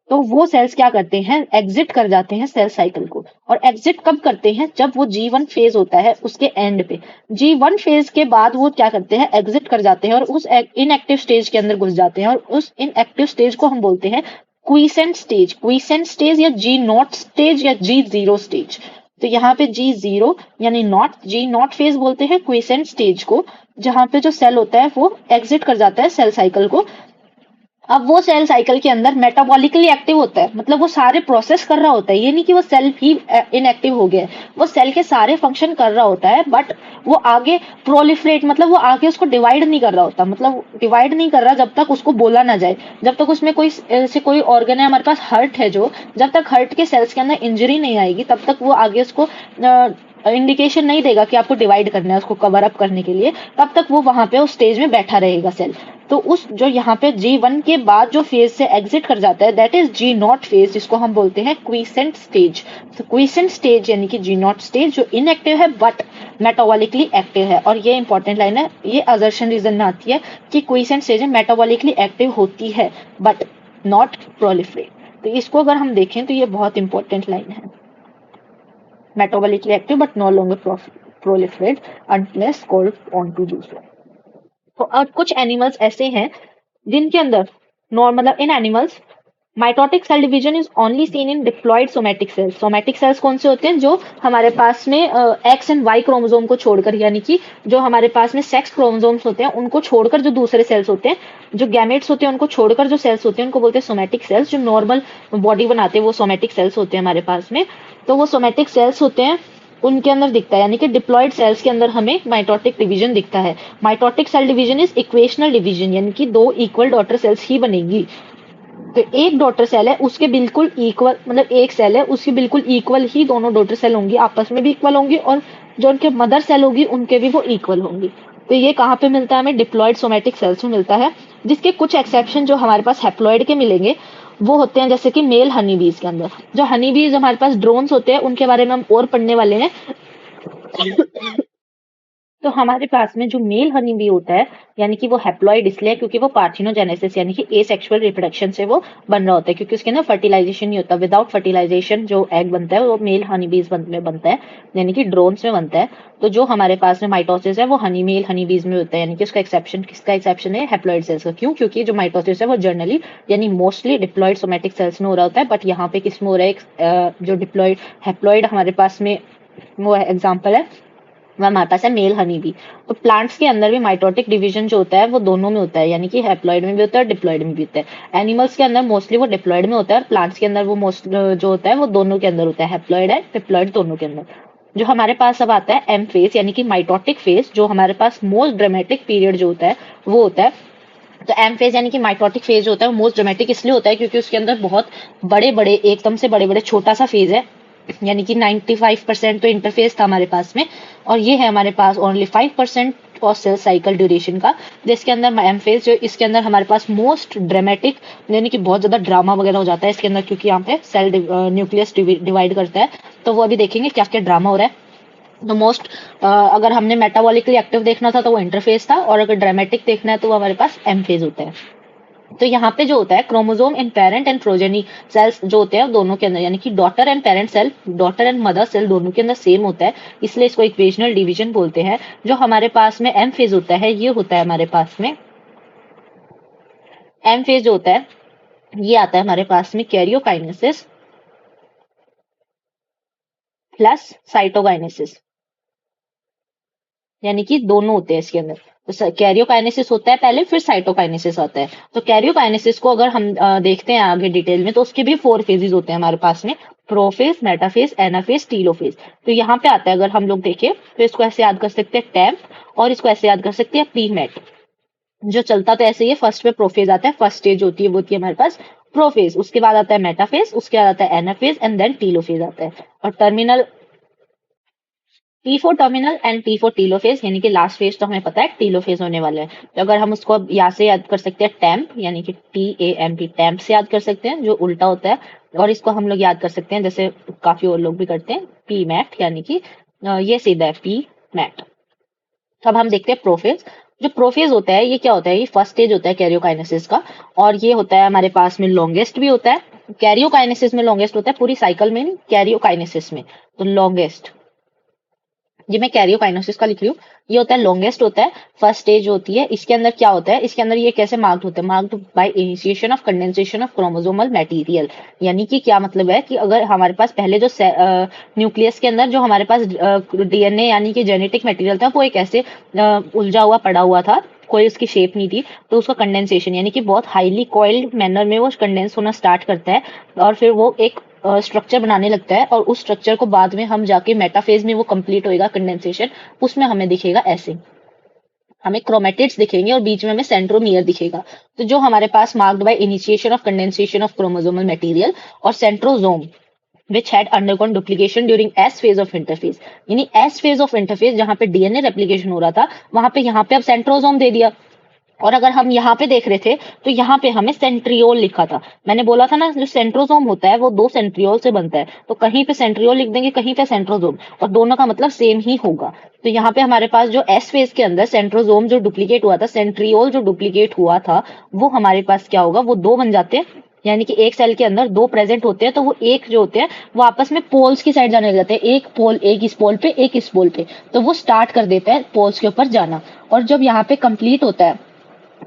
तो वो सेल्स क्या करते हैं, एग्जिट कर जाते हैं सेल साइकिल को। और एग्जिट कब करते हैं, जब वो G1 फेज होता है उसके एंड पे। G1 फेज के बाद वो क्या करते हैं, एग्जिट कर जाते हैं और उस इनएक्टिव स्टेज के अंदर घुस जाते हैं, और उस इनएक्टिव स्टेज को हम बोलते हैं क्वीसेंट स्टेज। क्वीसेंट स्टेज या G0 स्टेज या G0 स्टेज। तो यहाँ पे G0 यानी नॉट, G0 फेज बोलते हैं क्वीसेंट स्टेज को, जहां पे जो सेल होता है वो एग्जिट कर जाता है सेल साइकिल को। अब वो सेल साइकिल के अंदर मेटाबॉलिकली एक्टिव होता है, मतलब वो सारे प्रोसेस कर रहा होता है। ये नहीं कि वो सेल ही इनएक्टिव हो गया है, वो सेल के सारे फंक्शन कर रहा होता है, बट वो आगे प्रोलिफरेट, मतलब वो आगे उसको डिवाइड नहीं कर रहा होता। मतलब डिवाइड नहीं कर रहा जब तक उसको बोला ना जाए, जब तक उसमें कोई ऐसे कोई ऑर्गन है, हमारे पास हर्ट है जो, जब तक हर्ट के सेल्स के अंदर इंजरी नहीं आएगी तब तक वो आगे उसको इंडिकेशन नहीं देगा कि आपको डिवाइड करना है, उसको कवर अप करने के लिए। तब तक वो वहां पे उस स्टेज में बैठा रहेगा सेल। तो उस जो यहाँ पे G1 के बाद जो फेज से एग्जिट कर जाता है, दैट इज G0 फेज, जिसको हम बोलते हैं क्वीसेंट स्टेज। तो क्वीसेंट स्टेज यानी कि G0 स्टेज जो इनएक्टिव है बट मेटाबॉलिकली एक्टिव है। और ये इंपॉर्टेंट लाइन है, ये असर्शन रीजन में आती है कि क्वीसेंट स्टेज में मेटाबॉलिकली एक्टिव होती है बट नॉट प्रोलिफरेट। तो इसको अगर हम देखें तो ये बहुत इंपॉर्टेंट लाइन है, metabolically active but no longer proliferate unless called on to do so। तो अब कुछ एनिमल्स ऐसे हैं जिनके अंदर मतलब in animals mitotic cell division is only seen in diploid somatic cells. Somatic cells कौन से होते हैं, जो हमारे पास में एक्स एंड वाई क्रोमोसोम को छोड़कर, यानी कि जो हमारे पास में सेक्स क्रोमोसोम्स होते हैं उनको छोड़कर जो दूसरे सेल्स होते हैं, जो गैमेट्स होते हैं उनको छोड़कर जो सेल्स होते हैं उनको बोलते हैं सोमैटिक सेल्स। जो नॉर्मल बॉडी बनाते हैं वो सोमैटिक सेल्स होते हैं हमारे पास में। तो वो सोमैटिक सेल्स होते हैं उनके अंदर दिखता है, यानी कि डिप्लॉयड सेल्स के अंदर हमें माइटोटिक डिवीजन दिखता है। Mitotic cell division is equational division, यानी कि दो इक्वल डॉटर सेल्स ही बनेगी। तो एक डॉटर सेल है उसके बिल्कुल इक्वल, मतलब एक सेल है उसकी बिल्कुल इक्वल ही दोनों डॉटर सेल होंगी, आपस में भी इक्वल होंगी, और जो उनके मदर सेल होगी उनके भी वो इक्वल होंगी। तो ये कहाँ पे मिलता है हमें? डिप्लॉयड सोमेटिक सेल्स में मिलता है, जिसके कुछ एक्सेप्शन जो हमारे पास हैप्लॉयड के मिलेंगे वो होते हैं, जैसे कि मेल हनी बीज के अंदर। जो हनी बीज हमारे पास ड्रोन्स होते हैं उनके बारे में हम और पढ़ने वाले हैं। तो हमारे पास में जो मेल हनी बी होता है, यानी कि वो हैप्लॉइड इसलिए क्योंकि वो पार्थिनोजेनेसिस यानी कि एसेक्सुअल रिप्रोडक्शन से वो बन रहा होता है, क्योंकि उसके अंदर फर्टिलाइजेशन नहीं होता। विदाउट फर्टिलाइजेशन जो एग बनता है वो मेल हनी बीज में बनता है, यानी कि ड्रोन्स में बनता है। तो जो हमारे पास में माइटोसिस है वो मेल हनी बीज में होता है, यानी कि उसका एक्सेप्शन, किसका एक्सेप्शन है? हैप्लॉइड सेल्स का। क्यों? क्योंकि जो माइटोसिस है वो जनरली यानी मोस्टली डिप्लॉइड सोमेटिक सेल्स में हो रहा होता है, बट यहाँ पे किस में हो रहा है? जो डिप्लॉइड हैप्लॉइड हमारे पास में वो एग्जाम्पल है वह हमारे पास है मेल हनी बी। तो प्लांट्स के अंदर भी माइटोटिक डिवीजन जो होता है वो दोनों में होता है, यानी कि हैप्लॉइड में भी होता है और डिप्लॉइड में भी होता है। एनिमल्स के अंदर मोस्टली वो डिप्लॉइड में होता है, और प्लांट्स के अंदर वो मोस्ट जो होता है वो दोनों के अंदर होता है, हैप्लॉइड एंड डिप्लॉइड दोनों के अंदर। जो हमारे पास अब आता है एम फेज, यानी कि माइटोटिक फेज, जो हमारे पास मोस्ट ड्रामेटिक पीरियड जो होता है वो होता है। तो एम फेज यानी कि माइटोटिक फेज होता है वो मोस्ट ड्रामेटिक इसलिए होता है क्योंकि उसके अंदर बहुत बड़े बड़े, एकदम से बड़े बड़े, छोटा सा फेज है, यानी कि 95% तो इंटरफेस था हमारे पास में, और ये है हमारे पास ओनली 5% और सेल साइकिल ड्यूरेशन का, जिसके अंदर एम फेज जो इसके अंदर हमारे पास मोस्ट ड्रामेटिक, यानी कि बहुत ज्यादा ड्रामा वगैरह हो जाता है इसके अंदर, क्योंकि यहाँ पे सेल न्यूक्लियस डिवाइड करता है। तो वो अभी देखेंगे क्या क्या ड्रामा हो रहा है। तो मोस्ट अगर हमने मेटाबॉलिकली एक्टिव देखना था तो वो इंटरफेस था, और अगर ड्रामेटिक देखना है तो वो हमारे पास एम फेज होता है। तो यहाँ पे जो होता है chromosome in parent and progeny cells जो होते हैं दोनों के अंदर, यानी कि daughter and parent cell, daughter and mother cell दोनों के अंदर सेम होता है, इसलिए इसको इक्वेशनल डिवीजन बोलते हैं। जो हमारे पास में एम फेज होता है ये होता है हमारे पास में, एम फेज जो होता है ये आता है हमारे पास में कैरियोकाइनेसिस प्लस साइटोकाइनेसिस, यानी कि दोनों होते हैं इसके अंदर। तो कैरियोकाइनेसिस होता है पहले, फिर साइटोकाइनेसिस आता है। तो कैरियोकाइनेसिस को अगर हम देखते हैं आगे डिटेल में, तो उसके भी 4 फेजेस होते हैं हमारे पास में, प्रोफेज, मेटाफेज, एनाफेज, टीलोफेज। तो यहाँ पे आता है, अगर हम लोग देखें तो इसको ऐसे याद कर सकते हैं टैम्प, और इसको ऐसे याद कर सकते हैं पीमेट। जो चलता तो ऐसे ही है, फर्स्ट पे प्रोफेज आता है, फर्स्ट स्टेज होती है वो होती है हमारे पास प्रोफेज, उसके बाद आता है मेटाफेज, उसके बाद आता है एनाफेज, एंड देन टीलोफेज आता है। और terminal T4 terminal and T4 telophase, यानी कि लास्ट फेज तो हमें पता है टीलोफेज होने वाला है। तो अगर हम उसको यहाँ से याद कर सकते हैं टैम्प, यानी कि TAMP, टैम्प से याद कर सकते हैं जो उल्टा होता है, और इसको हम लोग याद कर सकते हैं जैसे काफी और लोग भी करते हैं पी मैट, यानी कि ये सीधा है पी मैट। तो अब हम देखते हैं प्रोफेज। जो प्रोफेज होता है ये क्या होता है? ये फर्स्ट स्टेज होता है कैरियोकाइनेसिस का, और ये होता है हमारे पास में लॉन्गेस्ट भी होता है। कैरियोकाइनेसिस में लॉन्गेस्ट होता है, पूरी साइकिल में नहीं, कैरियोकाइनेसिस में तो लॉन्गेस्ट, ये मैं कैरियोकाइनेसिस का लिख रही हूँ, ये होता है लॉन्गेस्ट होता है, फर्स्ट स्टेज होती है। इसके अंदर क्या होता है? इसके अंदर ये कैसे मार्क्ड होता है? Marked by initiation of condensation of chromosomal material, यानी कि क्या मतलब है कि अगर हमारे पास पहले जो न्यूक्लियस के अंदर जो हमारे पास डीएनए यानी कि जेनेटिक मटेरियल था वो एक ऐसे उलझा हुआ पड़ा हुआ था, कोई उसकी शेप नहीं थी, तो उसका कंडेंसेशन यानी कि बहुत हाईली कॉइल्ड मैनर में वो कंडेंस होना स्टार्ट करता है, और फिर वो एक स्ट्रक्चर बनाने लगता है, और उस स्ट्रक्चर को बाद में हम जाके मेटाफेज में वो कंप्लीट होएगा कंडेंसेशन, उसमें हमें दिखेगा ऐसे, हमें क्रोमेटिड्स दिखेंगे और बीच में हमें सेंट्रोमियर दिखेगा। तो जो हमारे पास marked by initiation of condensation of chromosomal material और centrosome which had undergone duplication during S phase of interphase, यानी S phase of interphase जहां पे डीएनए रेप्लिकेशन हो रहा था वहां पे यहाँ पे अब सेंट्रोजोम दे दिया। और अगर हम यहाँ पे देख रहे थे तो यहाँ पे हमें सेंट्रियोल लिखा था। मैंने बोला था ना जो सेंट्रोजोम होता है वो 2 सेंट्रियोल से बनता है, तो कहीं पे सेंट्रियोल लिख देंगे, कहीं पे सेंट्रोजोम, और दोनों का मतलब सेम ही होगा। तो यहाँ पे हमारे पास जो एस फेज के अंदर सेंट्रोजोम जो डुप्लीकेट हुआ था, सेंट्रियोल जो डुप्लीकेट हुआ था, वो हमारे पास क्या होगा? वो 2 बन जाते हैं, यानी कि एक सेल के अंदर 2 प्रेजेंट होते हैं, तो वो एक जो होते हैं वो आपस में पोल्स की साइड जाने लग जाते हैं, एक पोल एक इस पोल पे एक इस पोल पे, तो वो स्टार्ट कर देता है पोल्स के ऊपर जाना। और जब यहाँ पे कंप्लीट होता है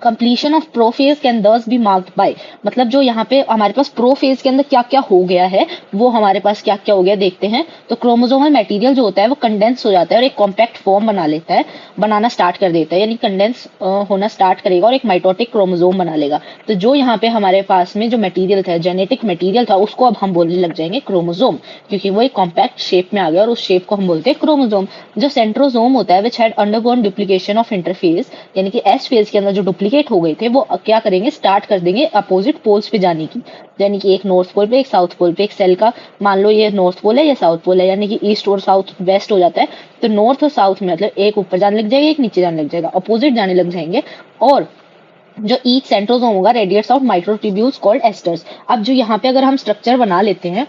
कंप्लीशन ऑफ प्रोफेज कैन दस बी मार्क्ड बाय, मतलब जो यहाँ पे हमारे पास प्रोफेज के अंदर क्या क्या हो गया है, वो हमारे पास क्या क्या हो गया देखते हैं। तो क्रोमोसोमल मटेरियल जो होता है वो कंडेंस हो जाता है और एक कॉम्पैक्ट फॉर्म बना लेता है, बनाना स्टार्ट कर देता है, यानी कंडेंस होना स्टार्ट करेगा और एक माइटोटिक क्रोमोसोम बना लेगा। तो जो यहाँ पे हमारे पास में जो मटेरियल था, जेनेटिक मटेरियल था, उसको अब हम बोलने लग जाएंगे क्रोमोसोम, क्योंकि वो एक कॉम्पैक्ट शेप में आ गया और उस शेप को हम बोलते हैं क्रोमोसोम। जो सेंट्रोसोम होता है which had undergone duplication of interphase, यानी कि एस फेज के अंदर जो डुप्लीकेट हो गए थे वो क्या करेंगे, स्टार्ट कर देंगे अपोजिट पोल्स पे जाने की, यानी कि एक नॉर्थ पोल पे एक साउथ पोल पे। एक सेल का मान लो ये नॉर्थ पोल है या साउथ पोल है, यानी कि ईस्ट और साउथ वेस्ट हो जाता है, तो नॉर्थ और साउथ में मतलब एक ऊपर जाने लग जाएगा एक नीचे जाने लग जाएगा, अपोजिट जाने लग जाएंगे। और जो ईच सेंट्रोसोम होगा radiates out microtubules called asters. अब जो यहाँ पे अगर हम स्ट्रक्चर बना लेते हैं,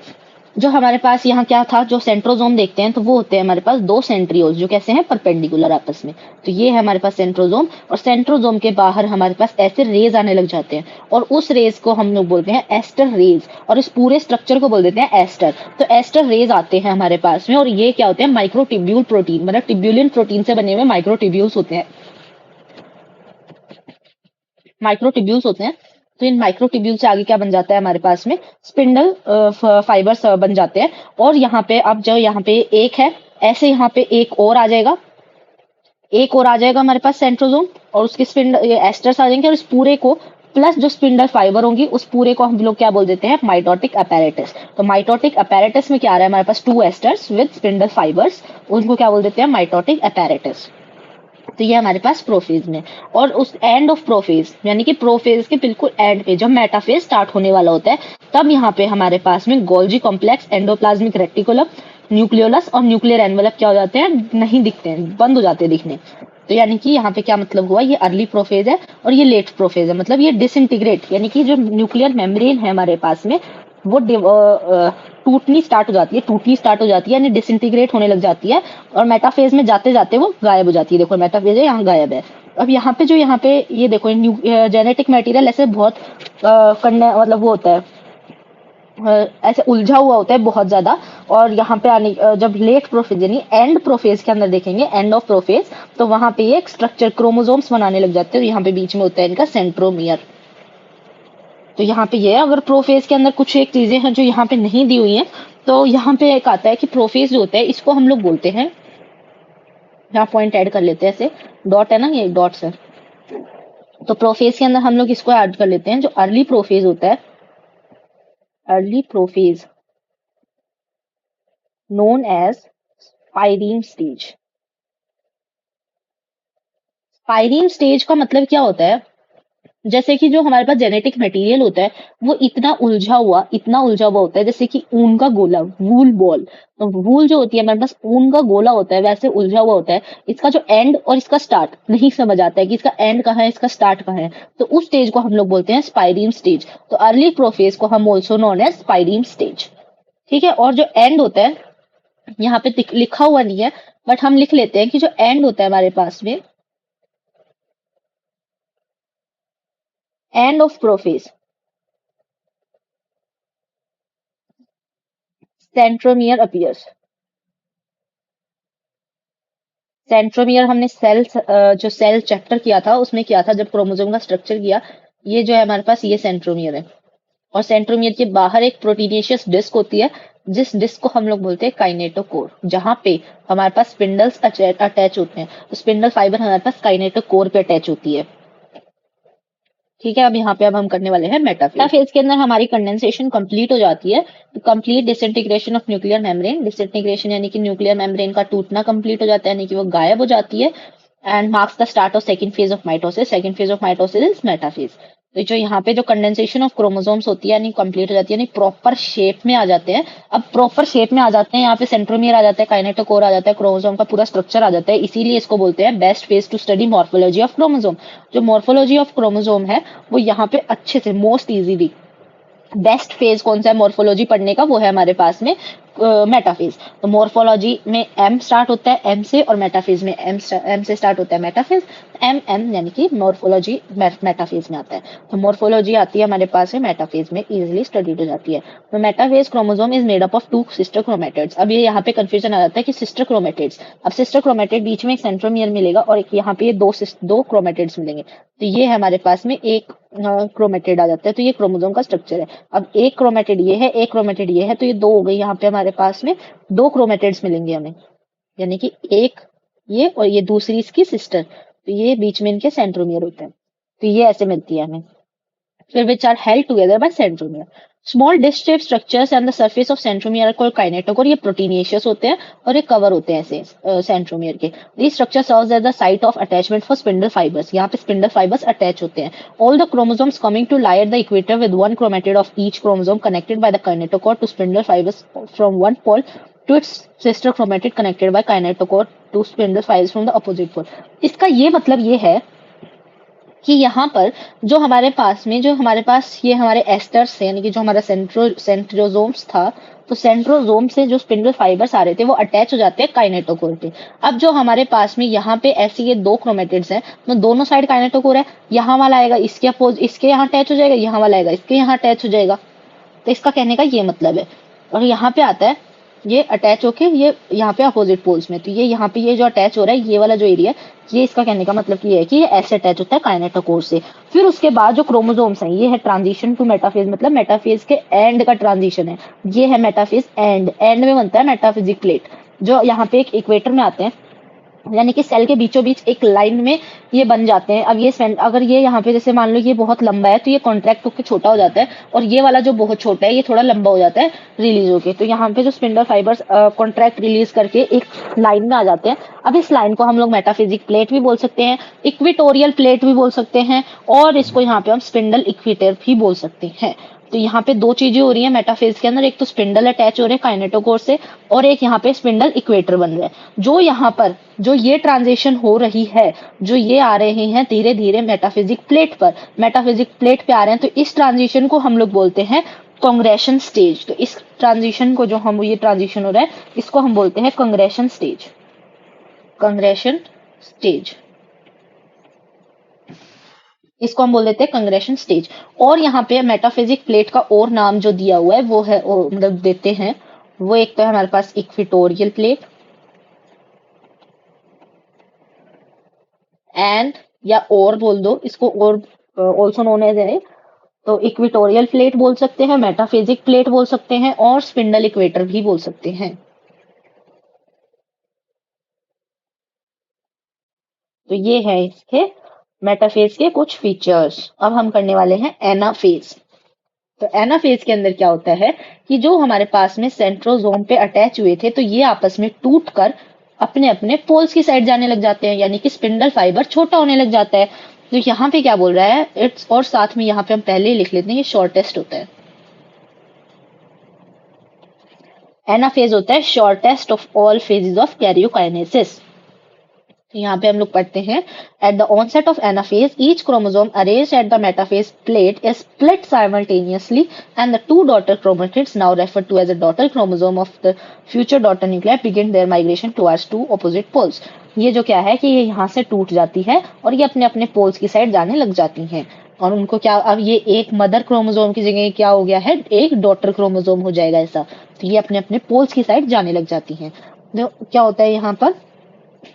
जो हमारे पास यहाँ क्या था, जो सेंट्रोसोम देखते हैं तो वो होते हैं हमारे पास दो सेंट्रियोल्स जो कैसे हैं, परपेंडिकुलर आपस में। तो ये है हमारे पास सेंट्रोसोम, और सेंट्रोसोम के बाहर हमारे पास ऐसे रेज आने लग जाते हैं और उस रेज को हम लोग बोलते हैं एस्टर रेज, और इस पूरे स्ट्रक्चर को बोल देते हैं एस्टर। तो एस्टर रेज आते हैं हमारे पास में, और ये क्या होते हैं, माइक्रोट्यूब्यूल प्रोटीन, मतलब ट्यूब्यूलिन प्रोटीन से बने हुए माइक्रोट्यूब्यूल्स होते हैं, माइक्रोट्यूब्यूल्स होते हैं। तो इन माइक्रोट्यूब्यूल से आगे क्या बन जाता है हमारे पास में, स्पिंडल फाइबर्स बन जाते हैं। और यहाँ पे अब जो यहाँ पे एक है, ऐसे यहाँ पे एक और आ जाएगा, एक और आ जाएगा हमारे पास सेंट्रोसोम, और उसके स्पिंडल एस्टर्स आ जाएंगे, और इस पूरे को प्लस जो स्पिंडल फाइबर होंगी उस पूरे को हम लोग क्या बोल देते हैं, माइटोटिक अपैरेटस। तो माइटोटिक अपैरेटस में क्या आ रहा है हमारे पास, two asters with spindle fibres, उनको क्या बोल देते हैं, माइटोटिक अपैरेटस। तो ये हमारे पास प्रोफेज में। और उस एंड ऑफ प्रोफेज, यानी कि प्रोफेज के बिल्कुल एंड पे जब मेटाफेज स्टार्ट होने वाला होता है, तब यहाँ पे हमारे पास में Golgi complex, endoplasmic reticulum, nucleolus और न्यूक्लियर एनवेलप क्या हो जाते हैं, नहीं दिखते हैं, बंद हो जाते हैं दिखने। तो यानी कि यहाँ पे क्या मतलब हुआ, ये अर्ली प्रोफेज है और ये लेट प्रोफेज है, मतलब ये डिसइंटीग्रेट, यानी कि जो न्यूक्लियर मेम्ब्रेन है हमारे पास में वो टूटनी स्टार्ट हो जाती है, टूटनी स्टार्ट हो जाती है, यानी डिसइंटीग्रेट होने लग जाती है, और मेटाफेज में जाते जाते वो गायब हो जाती है। देखो मेटाफेज है, यहाँ गायब है। अब यहाँ पे जो यहाँ पे ये देखो जेनेटिक मटेरियल ऐसे बहुत मतलब वो होता है, ऐसे उलझा हुआ होता है बहुत ज्यादा। और यहाँ पे आने जब लेट प्रोफेज यानी एंड प्रोफेज के अंदर देखेंगे, एंड ऑफ प्रोफेज, तो वहां पे ये एक स्ट्रक्चर क्रोमोसोम्स बनाने लग जाते हैं, यहाँ पे बीच में होता है इनका सेंट्रोमियर। तो यहाँ पे ये अगर प्रोफेज के अंदर कुछ एक चीजें हैं जो यहाँ पे नहीं दी हुई हैं, तो यहाँ पे एक आता है कि प्रोफेज जो होता है इसको हम लोग बोलते हैं, यहाँ पॉइंट ऐड कर लेते हैं, ऐसे डॉट है ना, ये डॉट है। तो प्रोफेज के अंदर हम लोग इसको ऐड कर लेते हैं, जो अर्ली प्रोफेज होता है, early prophase known as spireme stage. Spireme stage का मतलब क्या होता है, जैसे कि जो हमारे पास जेनेटिक मटेरियल होता है वो इतना उलझा हुआ होता है, जैसे कि ऊन का गोला, वूल बॉल। तो वूल जो होती है हमारे पास ऊन का गोला होता है, वैसे उलझा हुआ होता है। इसका जो एंड और इसका स्टार्ट नहीं समझ आता है कि इसका एंड कहाँ है इसका स्टार्ट कहाँ है, तो उस स्टेज को हम लोग बोलते हैं स्पाइरीन स्टेज। तो अर्ली प्रोफेज को हम also known as spireme stage, ठीक है। और जो एंड होता है, यहाँ पे लिखा हुआ नहीं है बट हम लिख लेते हैं कि जो एंड होता है हमारे पास में, end of prophase, centromere appears. Centromere हमने सेल जो सेल चैप्टर किया था उसमें किया था, जब क्रोमोसोम का स्ट्रक्चर किया। ये जो है हमारे पास ये सेंट्रोमियर है, और सेंट्रोमियर के बाहर एक प्रोटीनेशियस डिस्क होती है, जिस डिस्क को हम लोग बोलते हैं काइनेटोकोर, जहां पे हमारे पास स्पिंडल्स अटैच होते हैं। तो स्पिंडल फाइबर हमारे पास काइनेटोकोर पे अटैच होती है, ठीक है। अब यहाँ पे अब हम करने वाले हैं मेटाफेज के अंदर हमारी कंडेंसेशन कंप्लीट हो जाती है, complete disintegration of nuclear membrane. Disintegration यानी कि न्यूक्लियर मेम्ब्रेन का टूटना कंप्लीट हो जाता है, यानी कि वो गायब हो जाती है, and marks the start of second phase of mitosis. Second phase of mitosis is metaphase. तो जो यहाँ पे जो कंडेंसेशन ऑफ क्रोमोसोम्स होती है यानी कंप्लीट हो जाती है, यानी प्रॉपर शेप में आ जाते हैं। अब प्रॉपर शेप में आ जाते हैं, यहाँ पे सेंट्रोमियर आ जाता है, काइनेटोकोर आ जाता है, क्रोमोसोम का पूरा स्ट्रक्चर आ जाता है, इसीलिए इसको बोलते हैं best phase two study morphology of chromosome. जो मॉर्फोलॉजी ऑफ क्रोमोसोम है वो यहाँ पे अच्छे से मोस्ट इजीली बेस्ट फेज कौन सा है मॉर्फोलॉजी पढ़ने का, वो है हमारे पास में मेटाफेज। तो मोर्फोलॉजी में एम स्टार्ट होता है एम से, और मेटाफेज में एम से स्टार्ट होता है मेटाफेज। एम यानी कि मोर्फोलॉजी मेटाफेज में आता है। तो मोर्फोलॉजी आती है हमारे पास में मेटाफेज में, इजिली स्टडीड हो जाती है। तो metaphase chromosome is made up of 2 sister chromatids. अब ये यहाँ पे कंफ्यूजन आ जाता है कि सिस्टर क्रोमेटिड्स, अब सिस्टर क्रोमेटिड बीच में एक सेंट्रोमियर मिलेगा और एक यहाँ पे ये दो क्रोमेटिड्स मिलेंगे। तो ये हमारे पास में एक क्रोमेटिड आ जाता है। तो ये क्रोमोसोम का स्ट्रक्चर है। अब एक क्रोमेटिड ये है, एक क्रोमेटिड ये है, तो ये 2 हो गई। यहाँ पे हमारे पास में 2 क्रोमेटिड्स मिलेंगे हमें, यानी कि एक ये और ये दूसरी इसकी सिस्टर। तो ये बीच में इनके सेंट्रोमियर होते हैं। तो ये ऐसे मिलती है हमें, फिर which are held together by centromere. Small dish-shaped structures and the surface of centromere are called kinetochore. ये proteinaceous होते हैं और ये कवर होते हैं ऐसे सेंट्रोमियर के। These structure serves as the site of attachment for spindle fibers. यहाँ पे spindle fibers attach होते हैं. All the chromosomes coming to lie at the equator with one chromatid of each chromosome connected by the kinetochore to spindle fibers from one pole to its sister chromatid connected by kinetochore to spindle fibers from the opposite pole. इसका ये मतलब ये है कि यहाँ पर जो हमारे पास ये हमारे एस्टर्स हैं, यानी कि जो हमारा सेंट्रोजोम्स था, तो सेंट्रोजोम से जो स्पिंडल फाइबर्स आ रहे थे वो अटैच हो जाते हैं काइनेटोकोर पे। अब जो हमारे पास में यहाँ पे ऐसे ये 2 क्रोमेटिड्स हैं, तो दोनों साइड काइनेटोकोर है। यहाँ वाला आएगा इसके यहाँ अटैच हो जाएगा, यहाँ वाला आएगा इसके यहाँ अटैच हो जाएगा। तो इसका कहने का ये मतलब है। और यहाँ पे आता है ये अटैच होके ये यहाँ पे अपोजिट पोल्स में, तो ये यहाँ पे ये जो अटैच हो रहा है ये वाला जो एरिया, ये इसका कहने का मतलब ये है कि ये ऐसे अटैच होता है काइनेटोकोर से। फिर उसके बाद जो क्रोमोसोम्स हैं, ये है ट्रांजिशन टू मेटाफेज, मतलब मेटाफेज के एंड का ट्रांजिशन है। ये है मेटाफेज एंड में बनता है मेटाफिजिक प्लेट, जो यहाँ पे एक इक्वेटर में आते हैं, यानी कि सेल के बीचों बीच एक लाइन में ये बन जाते हैं। अब ये अगर ये यहाँ पे जैसे मान लो ये बहुत लंबा है, तो ये कॉन्ट्रैक्ट होकर छोटा हो जाता है, और ये वाला जो बहुत छोटा है ये थोड़ा लंबा हो जाता है रिलीज होके। तो यहाँ पे जो स्पिंडल फाइबर्स कॉन्ट्रैक्ट रिलीज करके एक लाइन में आ जाते हैं। अब इस लाइन को हम लोग मेटाफिजिक प्लेट भी बोल सकते हैं, इक्वेटोरियल प्लेट भी बोल सकते हैं, और इसको यहाँ पे हम स्पिंडल इक्वेटर भी बोल सकते हैं। तो यहाँ पे 2 चीजें हो रही है मेटाफेज के अंदर, एक तो स्पिंडल अटैच हो रहे हैं काइनेटोकोर से, और एक यहाँ पे स्पिंडल इक्वेटर बन रहा है। जो यहाँ पर जो ये ट्रांजिशन हो रही है, जो ये आ रहे हैं धीरे धीरे मेटाफिजिक प्लेट पे आ रहे हैं, तो इस ट्रांजिशन को हम लोग बोलते हैं कांग्रेशन स्टेज। तो इस ट्रांजिशन को, जो हम ये ट्रांजिशन हो रहा है, इसको हम बोलते हैं कांग्रेशन स्टेज। इसको हम बोल देते हैं कंग्रेशन स्टेज। और यहाँ पे मेटाफिजिक प्लेट का और नाम जो दिया हुआ है वो है, मतलब देते हैं वो, एक तो है हमारे पास इक्वेटोरियल प्लेट एंड, या और बोल दो इसको, और ऑल्सो नोन एज है। तो इक्वेटोरियल प्लेट बोल सकते हैं, मेटाफिजिक प्लेट बोल सकते हैं, और स्पिंडल इक्वेटर भी बोल सकते हैं। तो ये है इसके मेटाफेज के कुछ फीचर्स। अब हम करने वाले हैं एनाफेज। तो एनाफेज के अंदर क्या होता है कि जो हमारे पास में सेंट्रोजोम पे अटैच हुए थे, तो ये आपस में टूटकर अपने अपने पोल्स की साइड जाने लग जाते हैं, यानी कि स्पिंडल फाइबर छोटा होने लग जाता है। तो यहाँ पे क्या बोल रहा है इट्स, और साथ में यहाँ पे हम पहले ही लिख लेते हैं, ये शॉर्टेस्ट होता है। एनाफेज होता है shortest of all phases of karyokinesis. यहाँ पे हम लोग पढ़ते हैं, at the onset of anaphase each chromosome arranged at the metaphase plate is split simultaneously and the 2 daughter chromatids now referred to as a daughter chromosome of the future daughter nuclear begin their migration towards 2 opposite poles. ये जो क्या है कि ये यहाँ से टूट जाती है और ये अपने अपने पोल्स की साइड जाने लग जाती हैं, और उनको क्या, अब ये एक मदर क्रोमोसोम की जगह क्या हो गया है, एक डॉटर क्रोमोसोम हो जाएगा ऐसा। तो ये अपने अपने पोल्स की साइड जाने लग जाती हैं। तो क्या होता है यहाँ पर,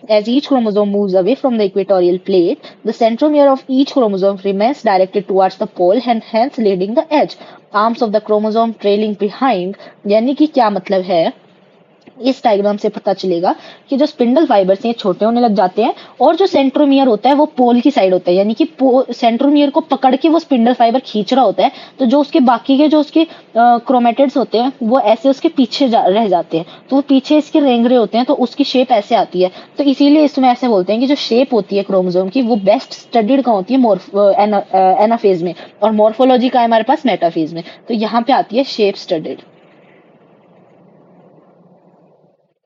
as each chromosome moves away from the equatorial plate, the centromere of each chromosome remains directed towards the pole and hence leading the edge. Arms of the chromosome trailing behind, यानी कि क्या मतलब है, इस डायग्राम से पता चलेगा कि जो स्पिंडल फाइबर्स हैं छोटे होने लग जाते हैं, और जो सेंट्रोमियर होता है वो पोल की साइड होता है, यानी कि सेंट्रोमियर को पकड़ के वो स्पिंडल फाइबर खींच रहा होता है। तो जो उसके बाकी के जो उसके क्रोमेटिड्स होते हैं वो ऐसे उसके पीछे रह जाते हैं, तो वो पीछे इसके रेंगरे होते हैं, तो उसकी शेप ऐसे आती है। तो इसीलिए इसमें ऐसे बोलते हैं कि जो शेप होती है क्रोमोसोम की वो बेस्ट स्टडीड कहाँ होती है, एनाफेज में, और मॉर्फोलॉजी का है हमारे पास मेटाफेज में। तो यहाँ पे आती है शेप स्टडीड,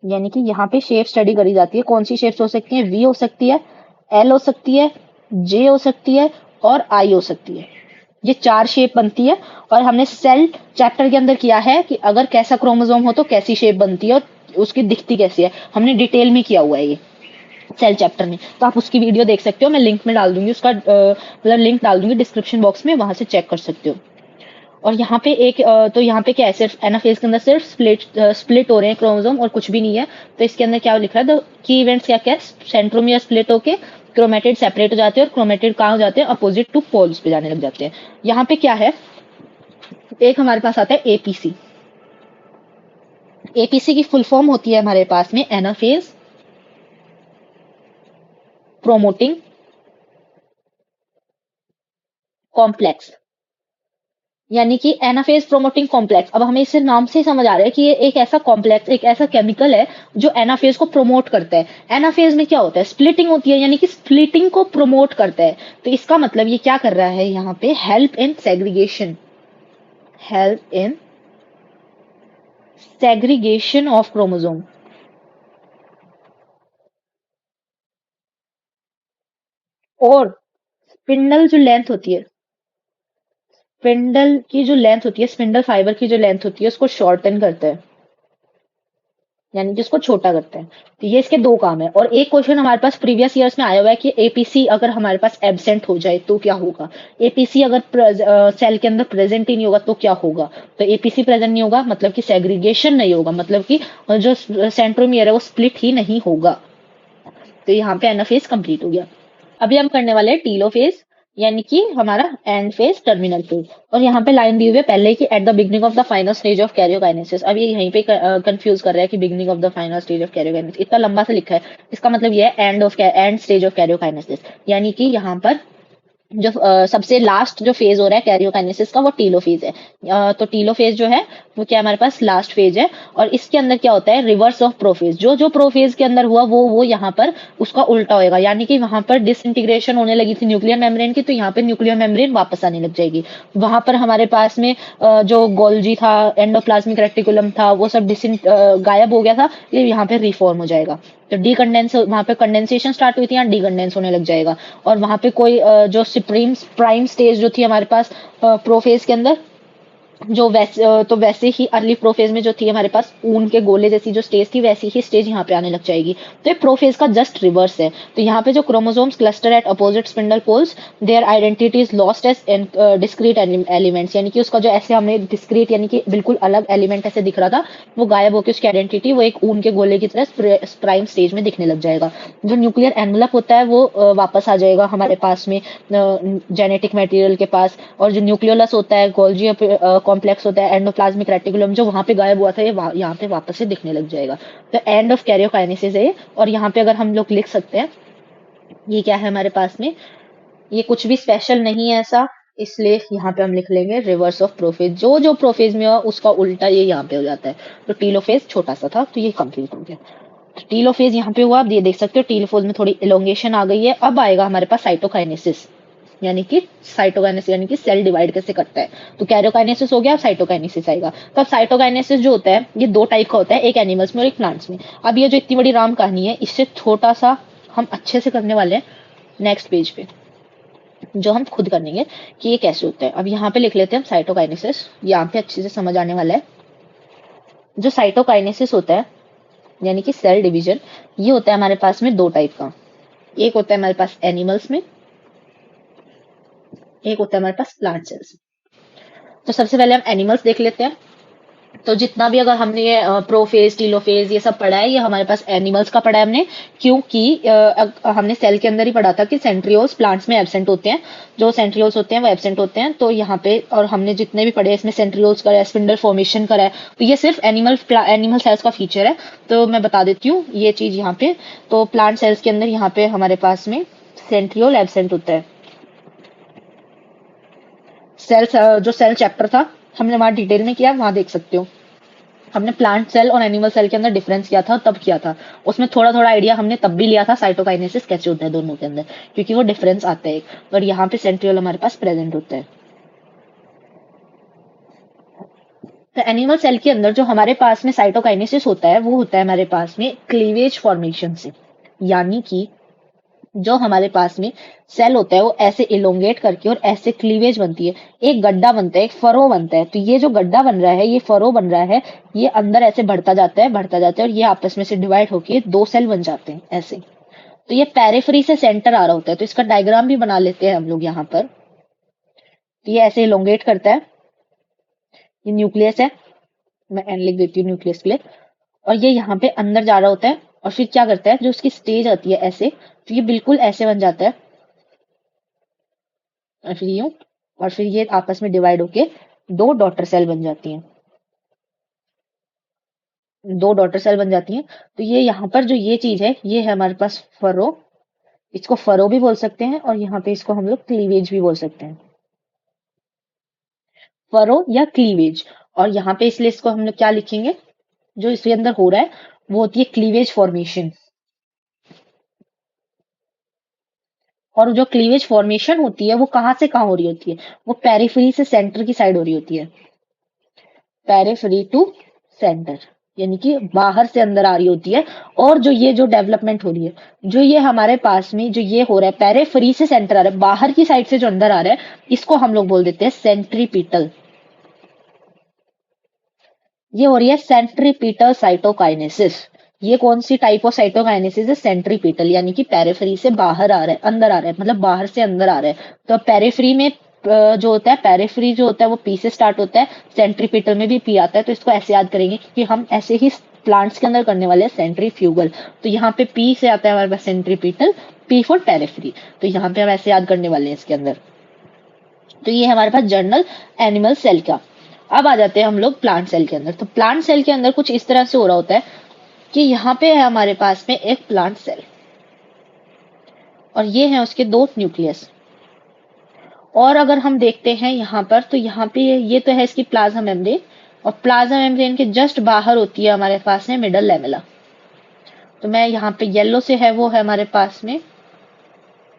यानी कि यहाँ पे शेप स्टडी करी जाती है। कौन सी शेप्स हो सकती है, वी हो सकती है, एल हो सकती है, जे हो सकती है, और आई हो सकती है। ये 4 शेप बनती है। और हमने सेल चैप्टर के अंदर किया है कि अगर कैसा क्रोमोसोम हो तो कैसी शेप बनती है और उसकी दिखती कैसी है, हमने डिटेल में किया हुआ है ये सेल चैप्टर में। तो आप उसकी वीडियो देख सकते हो, मैं लिंक में डाल दूंगी उसका, मतलब लिंक डाल दूंगी डिस्क्रिप्शन बॉक्स में, वहां से चेक कर सकते हो। और यहाँ पे एक तो यहाँ पे क्या है, सिर्फ एनाफेज के अंदर सिर्फ स्प्लिट हो रहे हैं क्रोमोसोम और कुछ भी नहीं है। तो इसके अंदर क्या लिख रहा है, द की इवेंट्स क्या क्या है, सेंट्रोमियर स्प्लिट होके क्रोमेटिड सेपरेट हो जाते हैं और क्रोमेटिड कहाँ हो जाते हैं, अपोजिट टू पोल्स पे जाने लग जाते हैं। यहाँ पे क्या है, एक हमारे पास आता है एपीसी। एपीसी की फुल फॉर्म होती है हमारे पास में एनाफेज प्रोमोटिंग कॉम्प्लेक्स, यानी कि एनाफेज प्रोमोटिंग कॉम्प्लेक्स। अब हमें इससे नाम से ही समझ आ रहा है कि ये एक ऐसा कॉम्प्लेक्स, एक ऐसा केमिकल है जो एनाफेज को प्रमोट करता है। एनाफेज में क्या होता है, स्प्लिटिंग होती है, यानी कि स्प्लिटिंग को प्रमोट करता है। तो इसका मतलब ये क्या कर रहा है यहाँ पे, help in segregation, help in segregation of chromosome. और स्पिंडल जो लेंथ होती है, स्पिंडल की जो लेंथ होती है, स्पिंडल फाइबर की जो लेंथ होती है उसको शॉर्टन करता है, यानी कि उसको छोटा करते हैं। तो ये इसके दो काम है। और एक क्वेश्चन हमारे पास प्रीवियस ईयर्स में आया हुआ है कि एपीसी अगर हमारे पास एब्सेंट हो जाए तो क्या होगा, एपीसी अगर सेल के अंदर प्रेजेंट ही नहीं होगा तो क्या होगा। तो एपीसी प्रेजेंट नहीं होगा मतलब कि सेग्रीगेशन नहीं होगा, मतलब कि जो सेंट्रोमियर है वो स्प्लिट ही नहीं होगा। तो यहाँ पे एनाफेज कंप्लीट हो गया। अभी हम करने वाले हैं टीलोफेज, यानी कि हमारा एंड फेज, टर्मिनल फेज। और यहाँ पे लाइन दी हुई है पहले कि at the beginning of the final stage of karyokinesis. अब ये यहीं पे कंफ्यूज कर रहा है कि beginning of the final stage of karyokinesis इतना लंबा सा लिखा है, इसका मतलब ये है एंड स्टेज ऑफ कैरियोकाइनेसिस, यानी कि यहाँ पर जो सबसे लास्ट जो फेज हो रहा है कैरियोकाइनेसिस का वो टीलोफेज है। तो टीलोफेज जो है वो क्या हमारे पास लास्ट फेज है। और इसके अंदर क्या होता है, रिवर्स ऑफ प्रोफेज, जो जो प्रोफेज के अंदर हुआ वो यहाँ पर उसका उल्टा होएगा, यानी कि वहां पर डिसइंटीग्रेशन होने लगी थी न्यूक्लियर मेम्ब्रेन की, तो यहाँ पे न्यूक्लियर मेम्ब्रेन वापस आने लग जाएगी। वहां पर हमारे पास में जो गोल्जी था, एंडोप्लाज्मिक रेटिकुलम था, वो सब गायब हो गया था, ये यहाँ पे रिफॉर्म हो जाएगा। तो डीकंडेंस, वहां पे कंडेंसेशन स्टार्ट हुई थी, यहाँ डीकंडेंस होने लग जाएगा। और वहां पे कोई जो सुप्रीम प्राइम स्टेज जो थी हमारे पास प्रोफेज के अंदर, जो तो वैसे ही अर्ली प्रोफेज में जो थी हमारे पास ऊन के गोले जैसी जो स्टेज थी, वैसी ही स्टेज यहाँ पे आने लग जाएगी। तो ये प्रोफेज का जस्ट रिवर्स है। तो यहाँ पे जो chromosomes cluster at opposite spindle poles, their identity is lost as discrete elements, यानी कि उसका जो ऐसे हमने डिस्क्रीट यानी कि बिल्कुल अलग एलिमेंट ऐसे दिख रहा था, वो गायब होकर उसकी आइडेंटिटी वो एक ऊन के गोले की तरह प्राइम स्टेज में दिखने लग जाएगा। जो न्यूक्लियर एनवलप होता है वो वापस आ जाएगा हमारे पास में जेनेटिक मटेरियल के पास। और जो न्यूक्लियोलस होता है, गोल्जी कॉम्प्लेक्स होता है, एंडोप्लाज्मिक रेटिकुलम जो वहां पे गायब हुआ था, ये यहाँ पे वापस से दिखने लग जाएगा। तो एंड ऑफ कैरियोकाइनेसिस है। और यहाँ पे अगर हम लोग लिख सकते हैं, ये क्या है हमारे पास में, ये कुछ भी स्पेशल नहीं है ऐसा, इसलिए यहाँ पे हम लिख लेंगे रिवर्स ऑफ प्रोफेज। जो जो प्रोफेज में हुआ उसका उल्टा ये यहाँ पे हो जाता है। तो टीलोफेज छोटा सा था तो ये कंप्लीट हो गया। तो टीलोफेज यहाँ पे हुआ, आप ये देख सकते हो टीलोफेज में थोड़ी इलोंगेशन आ गई है। अब आएगा हमारे पास साइटोकाइनेसिस, यानी कि साइटोकाइनेसिस यानी कि सेल डिवाइड कैसे करता है। तो कैरियोकाइनेसिस हो गया, अब साइटोकाइनेसिस आएगा। तो अब साइटोकाइनेसिस जो होता है ये दो टाइप का होता है, एक एनिमल्स में और एक प्लांट्स में। अब ये जो इतनी बड़ी राम कहानी है, इससे छोटा सा हम अच्छे से करने वाले हैं नेक्स्ट पेज पे, जो हम खुद करेंगे कि ये कैसे होता है। अब यहाँ पे लिख लेते हैं हम साइटोकाइनेसिस, यहाँ पे अच्छे से समझ आने वाला है। जो साइटोकाइनेसिस होता है यानी कि सेल डिवीजन, ये होता है हमारे पास में दो टाइप का। एक होता है हमारे पास एनिमल्स में, एक होता है हमारे पास प्लांट सेल्स। तो सबसे पहले हम एनिमल्स देख लेते हैं। तो जितना भी अगर हमने ये प्रोफेज टीलोफेज ये सब पढ़ा है, ये हमारे पास एनिमल्स का पढ़ा है हमने, क्योंकि हमने सेल के अंदर ही पढ़ा था कि सेंट्रियोल्स प्लांट्स में एब्सेंट होते हैं, जो सेंट्रियोल्स होते हैं वो एब्सेंट होते हैं। तो यहाँ पे और हमने जितने भी पढ़े हैं इसमें सेंट्रियोल्स का है, स्पिंडल फॉर्मेशन का है। तो ये सिर्फ एनिमल सेल्स का फीचर है, तो मैं बता देती हूँ ये चीज यहाँ पे। तो प्लांट सेल्स के अंदर यहाँ पे हमारे पास में सेंट्रियोल एब्सेंट होता है। सेल जो सेल चैप्टर था हमने वहां डिटेल में किया, वहां देख सकते हो। हमने प्लांट सेल और एनिमल सेल के अंदर डिफरेंस किया था, तब किया था। उसमें थोड़ा थोड़ा आइडिया हमने तब भी लिया था साइटोकाइनेसिस कैसे होता है दोनों के अंदर, क्योंकि वो डिफरेंस आता है एक। और यहाँ पे सेंट्रियोल हमारे पास प्रेजेंट होता है। तो एनिमल सेल के अंदर जो हमारे पास में साइटोकाइनेसिस होता है वो होता है हमारे पास में क्लीवेज फॉर्मेशन से, यानी कि जो हमारे पास में सेल होता है वो ऐसे इलोंगेट करके और ऐसे क्लीवेज बनती है, एक गड्ढा बनता है, एक फरो बनता है। तो ये जो गड्ढा बन रहा है, ये फरो बन रहा है, ये अंदर ऐसे बढ़ता जाता है, बढ़ता जाता है, और ये आपस में से डिवाइड होके दो सेल बन जाते हैं ऐसे। तो ये पेरिफेरी से सेंटर आ रहा होता है। तो इसका डायग्राम भी बना लेते हैं हम लोग यहाँ पर। तो ये ऐसे इलोंगेट करता है, ये न्यूक्लियस है, मैं एन लिख देती हूँ न्यूक्लियस के लिए। और ये यहाँ पे अंदर जा रहा होता है, और फिर क्या करता है, जो उसकी स्टेज आती है ऐसे, तो ये बिल्कुल ऐसे बन जाता है, और फिर यूं, और फिर ये आपस में डिवाइड होके दो डॉटर सेल बन जाती हैं, दो डॉटर सेल बन जाती हैं। तो ये यहाँ पर जो ये चीज है, ये है हमारे पास फरो, इसको फरो भी बोल सकते हैं, और यहाँ पे इसको हम लोग क्लीवेज भी बोल सकते हैं, फरो या क्लीवेज। और यहाँ पे इसलिए इसको हम लोग क्या लिखेंगे, जो इसके अंदर हो रहा है वो होती है क्लीवेज फॉर्मेशन। और जो क्लीवेज फॉर्मेशन होती है वो कहाँ से कहाँ हो रही होती है, वो पेरिफेरी से सेंटर की साइड हो रही होती है, पेरिफेरी टू सेंटर, यानी कि बाहर से अंदर आ रही होती है। और जो ये जो डेवलपमेंट हो रही है, जो ये हमारे पास में जो ये हो रहा है पेरिफेरी से सेंटर आ रहा है, बाहर की साइड से जो अंदर आ रहा है, इसको हम लोग बोल देते हैं सेंट्रीपीटल। ये हो रही है सेंट्रीपीटल साइटोकाइनेसिस। ये कौन सी टाइप ऑफ साइटोकाइनेसिस है, सेंट्रीपीटल, यानी कि पेरिफेरी से बाहर आ रहा है, अंदर आ रहा है, मतलब बाहर से अंदर आ रहा है। तो पेरिफेरी में जो होता है, पेरिफेरी जो होता है वो पी से स्टार्ट होता है, सेंट्रीपीटल में भी पी आता है। तो इसको ऐसे याद करेंगे, क्योंकि हम ऐसे ही प्लांट्स के अंदर करने वाले हैं सेंट्रीफ्यूगल। तो यहाँ पे पी से आता है हमारे पास सेंट्रीपीटल, पी फॉर पेरिफेरी। तो यहाँ पे हम ऐसे याद करने वाले हैं इसके अंदर। तो ये हमारे पास जर्नल एनिमल सेल का। अब आ जाते हैं हम लोग प्लांट सेल के अंदर। तो प्लांट सेल के अंदर कुछ इस तरह से हो रहा होता है कि यहाँ पे है हमारे पास में एक प्लांट सेल, और ये है उसके दो न्यूक्लियस। और अगर हम देखते हैं यहाँ पर, तो यहाँ पे ये तो है इसकी प्लाज्मा मेम्ब्रेन, और प्लाज्मा मेम्ब्रेन के जस्ट बाहर होती है हमारे पास में मिडल लैमेला। तो मैं यहाँ पे येलो से है वो है हमारे पास में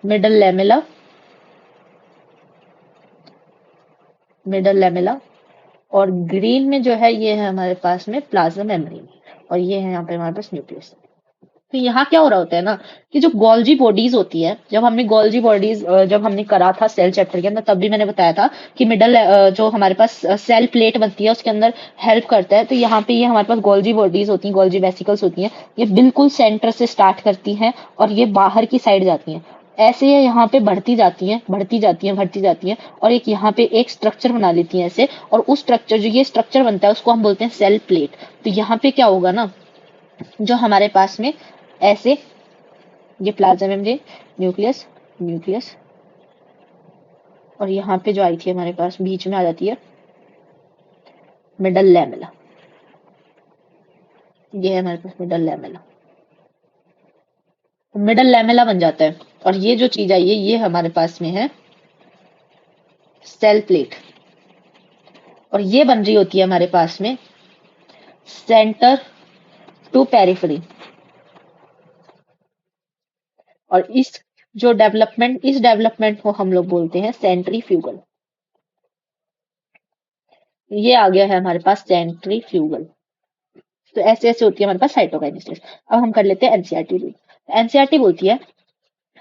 मिडल लैमेला, मिडल लैमेला। और ग्रीन में जो है ये है हमारे पास में प्लाज्मा मेम्ब्रेन, और ये है यहाँ पे हमारे पास न्यूक्लियस। तो यहाँ क्या हो रहा होता है ना, कि जो गोल्जी बॉडीज होती है, जब हमने गोल्जी बॉडीज जब हमने करा था सेल चैप्टर के अंदर, तब भी मैंने बताया था कि मिडल जो हमारे पास सेल प्लेट बनती है उसके अंदर हेल्प करता है। तो यहाँ पे ये हमारे पास गोल्जी बॉडीज होती हैं, गोल्जी वेसिकल्स होती हैं, ये बिल्कुल सेंटर से स्टार्ट करती हैं और ये बाहर की साइड जाती हैं, ऐसे ये यहाँ पे बढ़ती जाती हैं, बढ़ती जाती हैं, बढ़ती जाती हैं, और एक यहाँ पे एक स्ट्रक्चर बना लेती हैं ऐसे। और उस स्ट्रक्चर, जो ये स्ट्रक्चर बनता है, उसको हम बोलते हैं सेल प्लेट। तो यहाँ पे क्या होगा ना, जो हमारे पास में ऐसे ये प्लाज्मा मेम्ब्रेन, न्यूक्लियस, न्यूक्लियस, और यहाँ पे जो आई थी हमारे पास बीच में आ जाती है मिडल लैमेला। ये है हमारे पास मिडल लैमेला, मिडल लैमेला बन जाता है। और ये जो चीज आई है, ये हमारे पास में है सेल प्लेट, और ये बन रही होती है हमारे पास में सेंटर टू पेरिफेरी। और इस डेवलपमेंट को हम लोग बोलते हैं सेंट्रीफ्यूगल। ये आ गया है हमारे पास सेंट्रीफ्यूगल। तो ऐसे ऐसे होती है हमारे पास साइटोकाइनेसिस। अब हम कर लेते हैं एनसीईआरटी रीड। एनसीईआरटी बोलती है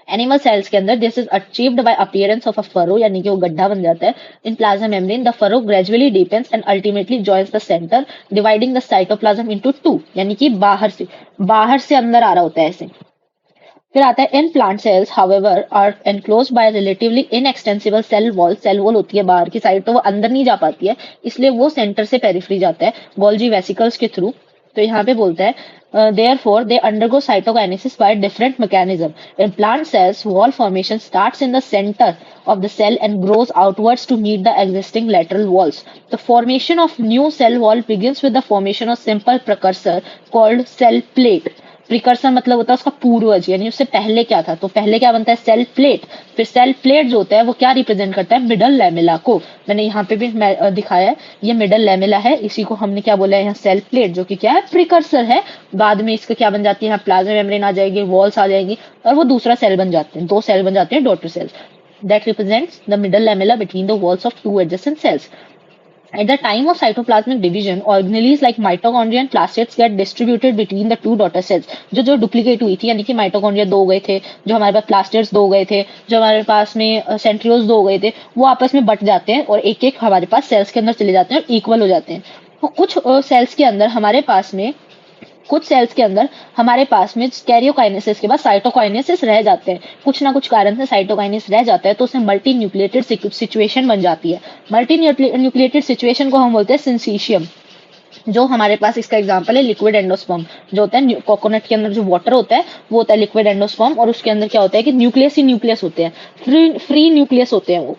एनिमल सेल्स के अंदर this is achieved by appearance of a furrow, यानी कि वो गड्ढा बन जाता है in plasma membrane. The furrow gradually deepens and ultimately joins the centre, dividing the cytoplasm into two, यानी कि बाहर से अंदर आ रहा होता है ऐसे। फिर आता है in plant cells however are enclosed by relatively inextensible cell wall. Cell wall होती है बाहर की साइड, तो वो अंदर नहीं जा पाती है, इसलिए वो सेंटर से पेरिफेरी जाता है गोल्जी वेसिकल्स के थ्रू। तो यहाँ पे बोलता है therefore they undergo cytokinesis by different mechanism. In plant cells, wall formation starts in the center of the cell and grows outwards to meet the existing lateral walls. The formation of new cell wall begins with the formation of simple precursor called cell plate. Precursor मतलब होता है उसका पूर्वज, यानी उससे पहले क्या था। तो पहले क्या बनता है, सेल प्लेट। फिर सेल प्लेट जो होता है वो क्या रिप्रेजेंट करता है, मिडल लैमेला को। मैंने यहाँ पे भी दिखाया है, ये मिडल लैमेला है, इसी को हमने क्या बोला है यहाँ सेल प्लेट, जो कि क्या है, प्रिकर्सर है। बाद में इसका क्या बन जाती है, यहाँ प्लाज्मा मेम्ब्रेन आ जाएगी, वॉल्स आ जाएगी, और वो दूसरा सेल बन जाते हैं, दो सेल बन जाते हैं, daughter cells, that represents the middle lamella between the walls of two adjacent sales. At the time of cytoplasmic division, organelles like mitochondria and plastids get distributed between the two daughter cells. जो duplicate हुई थी, यानी कि mitochondria 2 हो गए थे, जो हमारे पास प्लास्टिड्स 2 हो गए थे, जो हमारे पास में सेंट्रियोल्स 2 हो गए थे, वो आपस में बट जाते हैं और एक एक हमारे पास सेल्स के अंदर चले जाते हैं और इक्वल हो जाते हैं। तो कुछ सेल्स के अंदर हमारे पास में कुछ सेल्स के अंदर हमारे पास में कैरियोकाइनेसिस के बाद साइटोकाइनेसिस रह जाते हैं। कुछ ना कुछ कारण से साइटोकाइनेसिस रह जाता है तो उसमें मल्टी न्यूक्लिएटेड सिचुएशन बन जाती है। मल्टी न्यूक्लिएटेड सिचुएशन को हम बोलते हैं सिंसीशियम। जो हमारे पास इसका एग्जांपल है लिक्विड एंडोस्पर्म। जो होता है कोकोनट के अंदर जो वाटर होता है वो होता है लिक्विड एंडोस्पर्म, और उसके अंदर क्या होता है कि न्यूक्लियस ही न्यूक्लियस होते हैं, फ्री न्यूक्लियस होते हैं, वो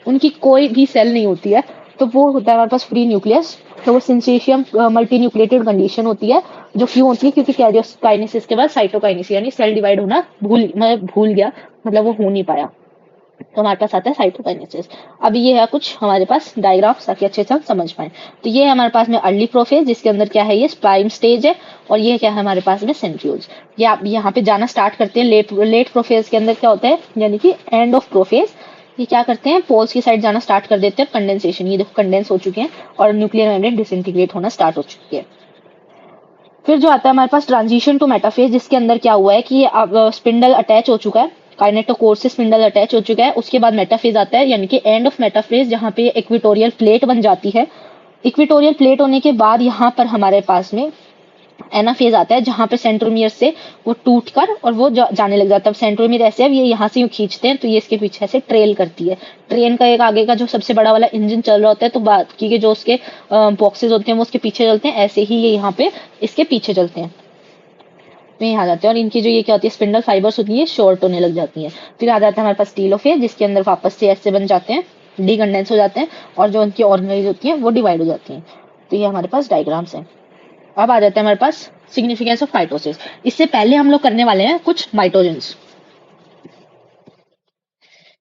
उनकी कोई भी सेल नहीं होती है, तो वो होता है हमारे पास फ्री न्यूक्लियस। तो वो सिंसेशियम मल्टी न्यूक्लिएटेड कंडीशन होती है, जो क्यों होती है क्योंकि कैरियोकाइनेसिस के बाद साइटोकाइनेसिस यानी सेल डिवाइड होना मैं भूल गया, मतलब वो हो नहीं पाया, तो हमारे पास आता है साइटोकाइनेसिस। अब ये है कुछ हमारे पास डायग्राफ्स ताकि अच्छे से हम समझ पाए। तो ये है हमारे पास में अर्ली प्रोफेज, जिसके अंदर क्या है ये प्राइम स्टेज है, और ये क्या है हमारे पास में सेंट्रियोल्स। ये आप यहाँ पे जाना स्टार्ट करते हैं। लेट प्रोफेज के अंदर क्या होता है, यानी कि एंड ऑफ प्रोफेज, ये क्या करते हैं पोल्स की साइड जाना स्टार्ट कर देते हैं। कंडेंसेशन, ये देखो कंडेंस हो चुके हैं और न्यूक्लियर मेम्ब्रेन डिसइंटीग्रेट होना स्टार्ट हो चुकी है। फिर जो आता है हमारे पास ट्रांजिशन टू मेटाफेज, जिसके अंदर क्या हुआ है कि अब स्पिंडल अटैच हो चुका है, काइनेटोकोर से स्पिंडल अटैच हो चुका है। उसके बाद मेटाफेज आता है, यानी कि एंड ऑफ मेटाफेज, जहाँ पे इक्वेटोरियल प्लेट बन जाती है। इक्वेटोरियल प्लेट होने के बाद यहाँ पर हमारे पास में एनाफेज आता है, जहां पे सेंट्रोमियर से वो टूटकर और वो जाने लग जाता है। सेंट्रोमियर ऐसे अब ये यहाँ से यूं खींचते हैं तो ये इसके पीछे से ट्रेल करती है। ट्रेन का एक आगे का जो सबसे बड़ा वाला इंजन चल रहा होता है, तो बाकी के जो उसके बॉक्सेस होते हैं वो उसके पीछे चलते हैं, ऐसे ही ये यहाँ पे इसके पीछे चलते हैं, में यहाँ जाते हैं, और इनकी जो ये क्या होती है स्पिंडल फाइबर्स होती है शॉर्ट होने लग जाती है। फिर आ जाता है हमारे पास टीलोफेज, जिसके अंदर वापस से ऐसे बन जाते हैं, डीकंडेंस हो जाते हैं, और जो उनकी ऑर्गेनेल्स होती हैं वो डिवाइड हो जाती हैं। तो ये हमारे पास डायग्राम्स हैं। अब आ जाते हैं हमारे पास सिग्निफिकेंस ऑफ माइटोसिस। इससे पहले हम लोग करने वाले हैं कुछ माइटोजेंस।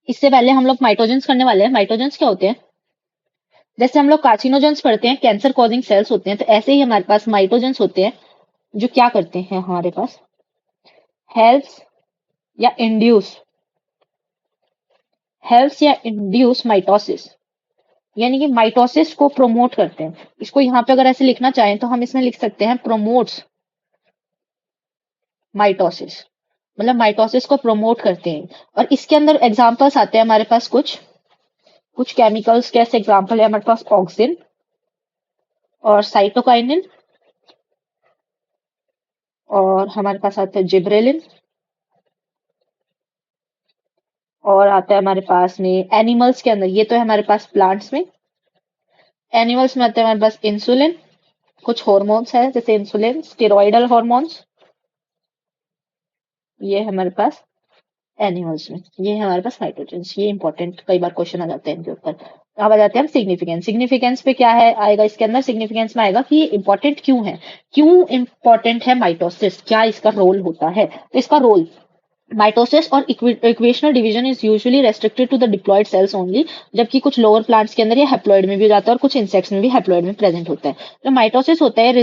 इससे पहले हम लोग माइटोजेंस करने वाले हैं। माइटोजेंस क्या होते हैं, जैसे हम लोग कार्सिनोजेंस पढ़ते हैं, कैंसर कॉजिंग सेल्स होते हैं, तो ऐसे ही हमारे पास माइटोजेंस होते हैं, जो क्या करते हैं हमारे पास हेल्प्स या इंड्यूस माइटोसिस, यानी कि माइटोसिस को प्रोमोट करते हैं। इसको यहाँ पे अगर ऐसे लिखना चाहें तो हम इसमें लिख सकते हैं प्रोमोट्स माइटोसिस, मतलब माइटोसिस को प्रोमोट करते हैं। और इसके अंदर एग्जांपल्स आते हैं हमारे पास कुछ केमिकल्स, कैसे एग्जांपल है हमारे पास ऑक्सिन और साइटोकाइनिन, और हमारे पास आता है जिब्रेलिन, और आता है हमारे पास में एनिमल्स के अंदर, ये तो है हमारे पास प्लांट्स में। एनिमल्स में आते हैं हमारे पास इंसुलिन, कुछ हॉर्मोन्स है जैसे इंसुलिन, स्टेरॉइडल हॉर्मोन्स, ये है हमारे पास एनिमल्स में। ये है हमारे पास नाइट्रोजन्स, ये इंपॉर्टेंट कई बार क्वेश्चन आ जाते हैं इनके ऊपर। अब आ जाते हैं हम सिग्निफिकेंस। सिग्निफिकेंस पे क्या है आएगा इसके अंदर, सिग्निफिकेंस में आएगा कि ये इंपॉर्टेंट क्यों है, क्यों इंपॉर्टेंट है माइटोसिस, क्या इसका रोल होता है। तो इसका रोल, माइटोसिस और equational division is usually restricted to the diploid cells only, जबकि कुछ लोअर प्लांट्स के अंदर ये हैप्लॉयड में भी हो जाता है, और कुछ इंसेक्ट्स में भी हैप्लॉयड में प्रेजेंट होता है। जो माइटोसिस होता है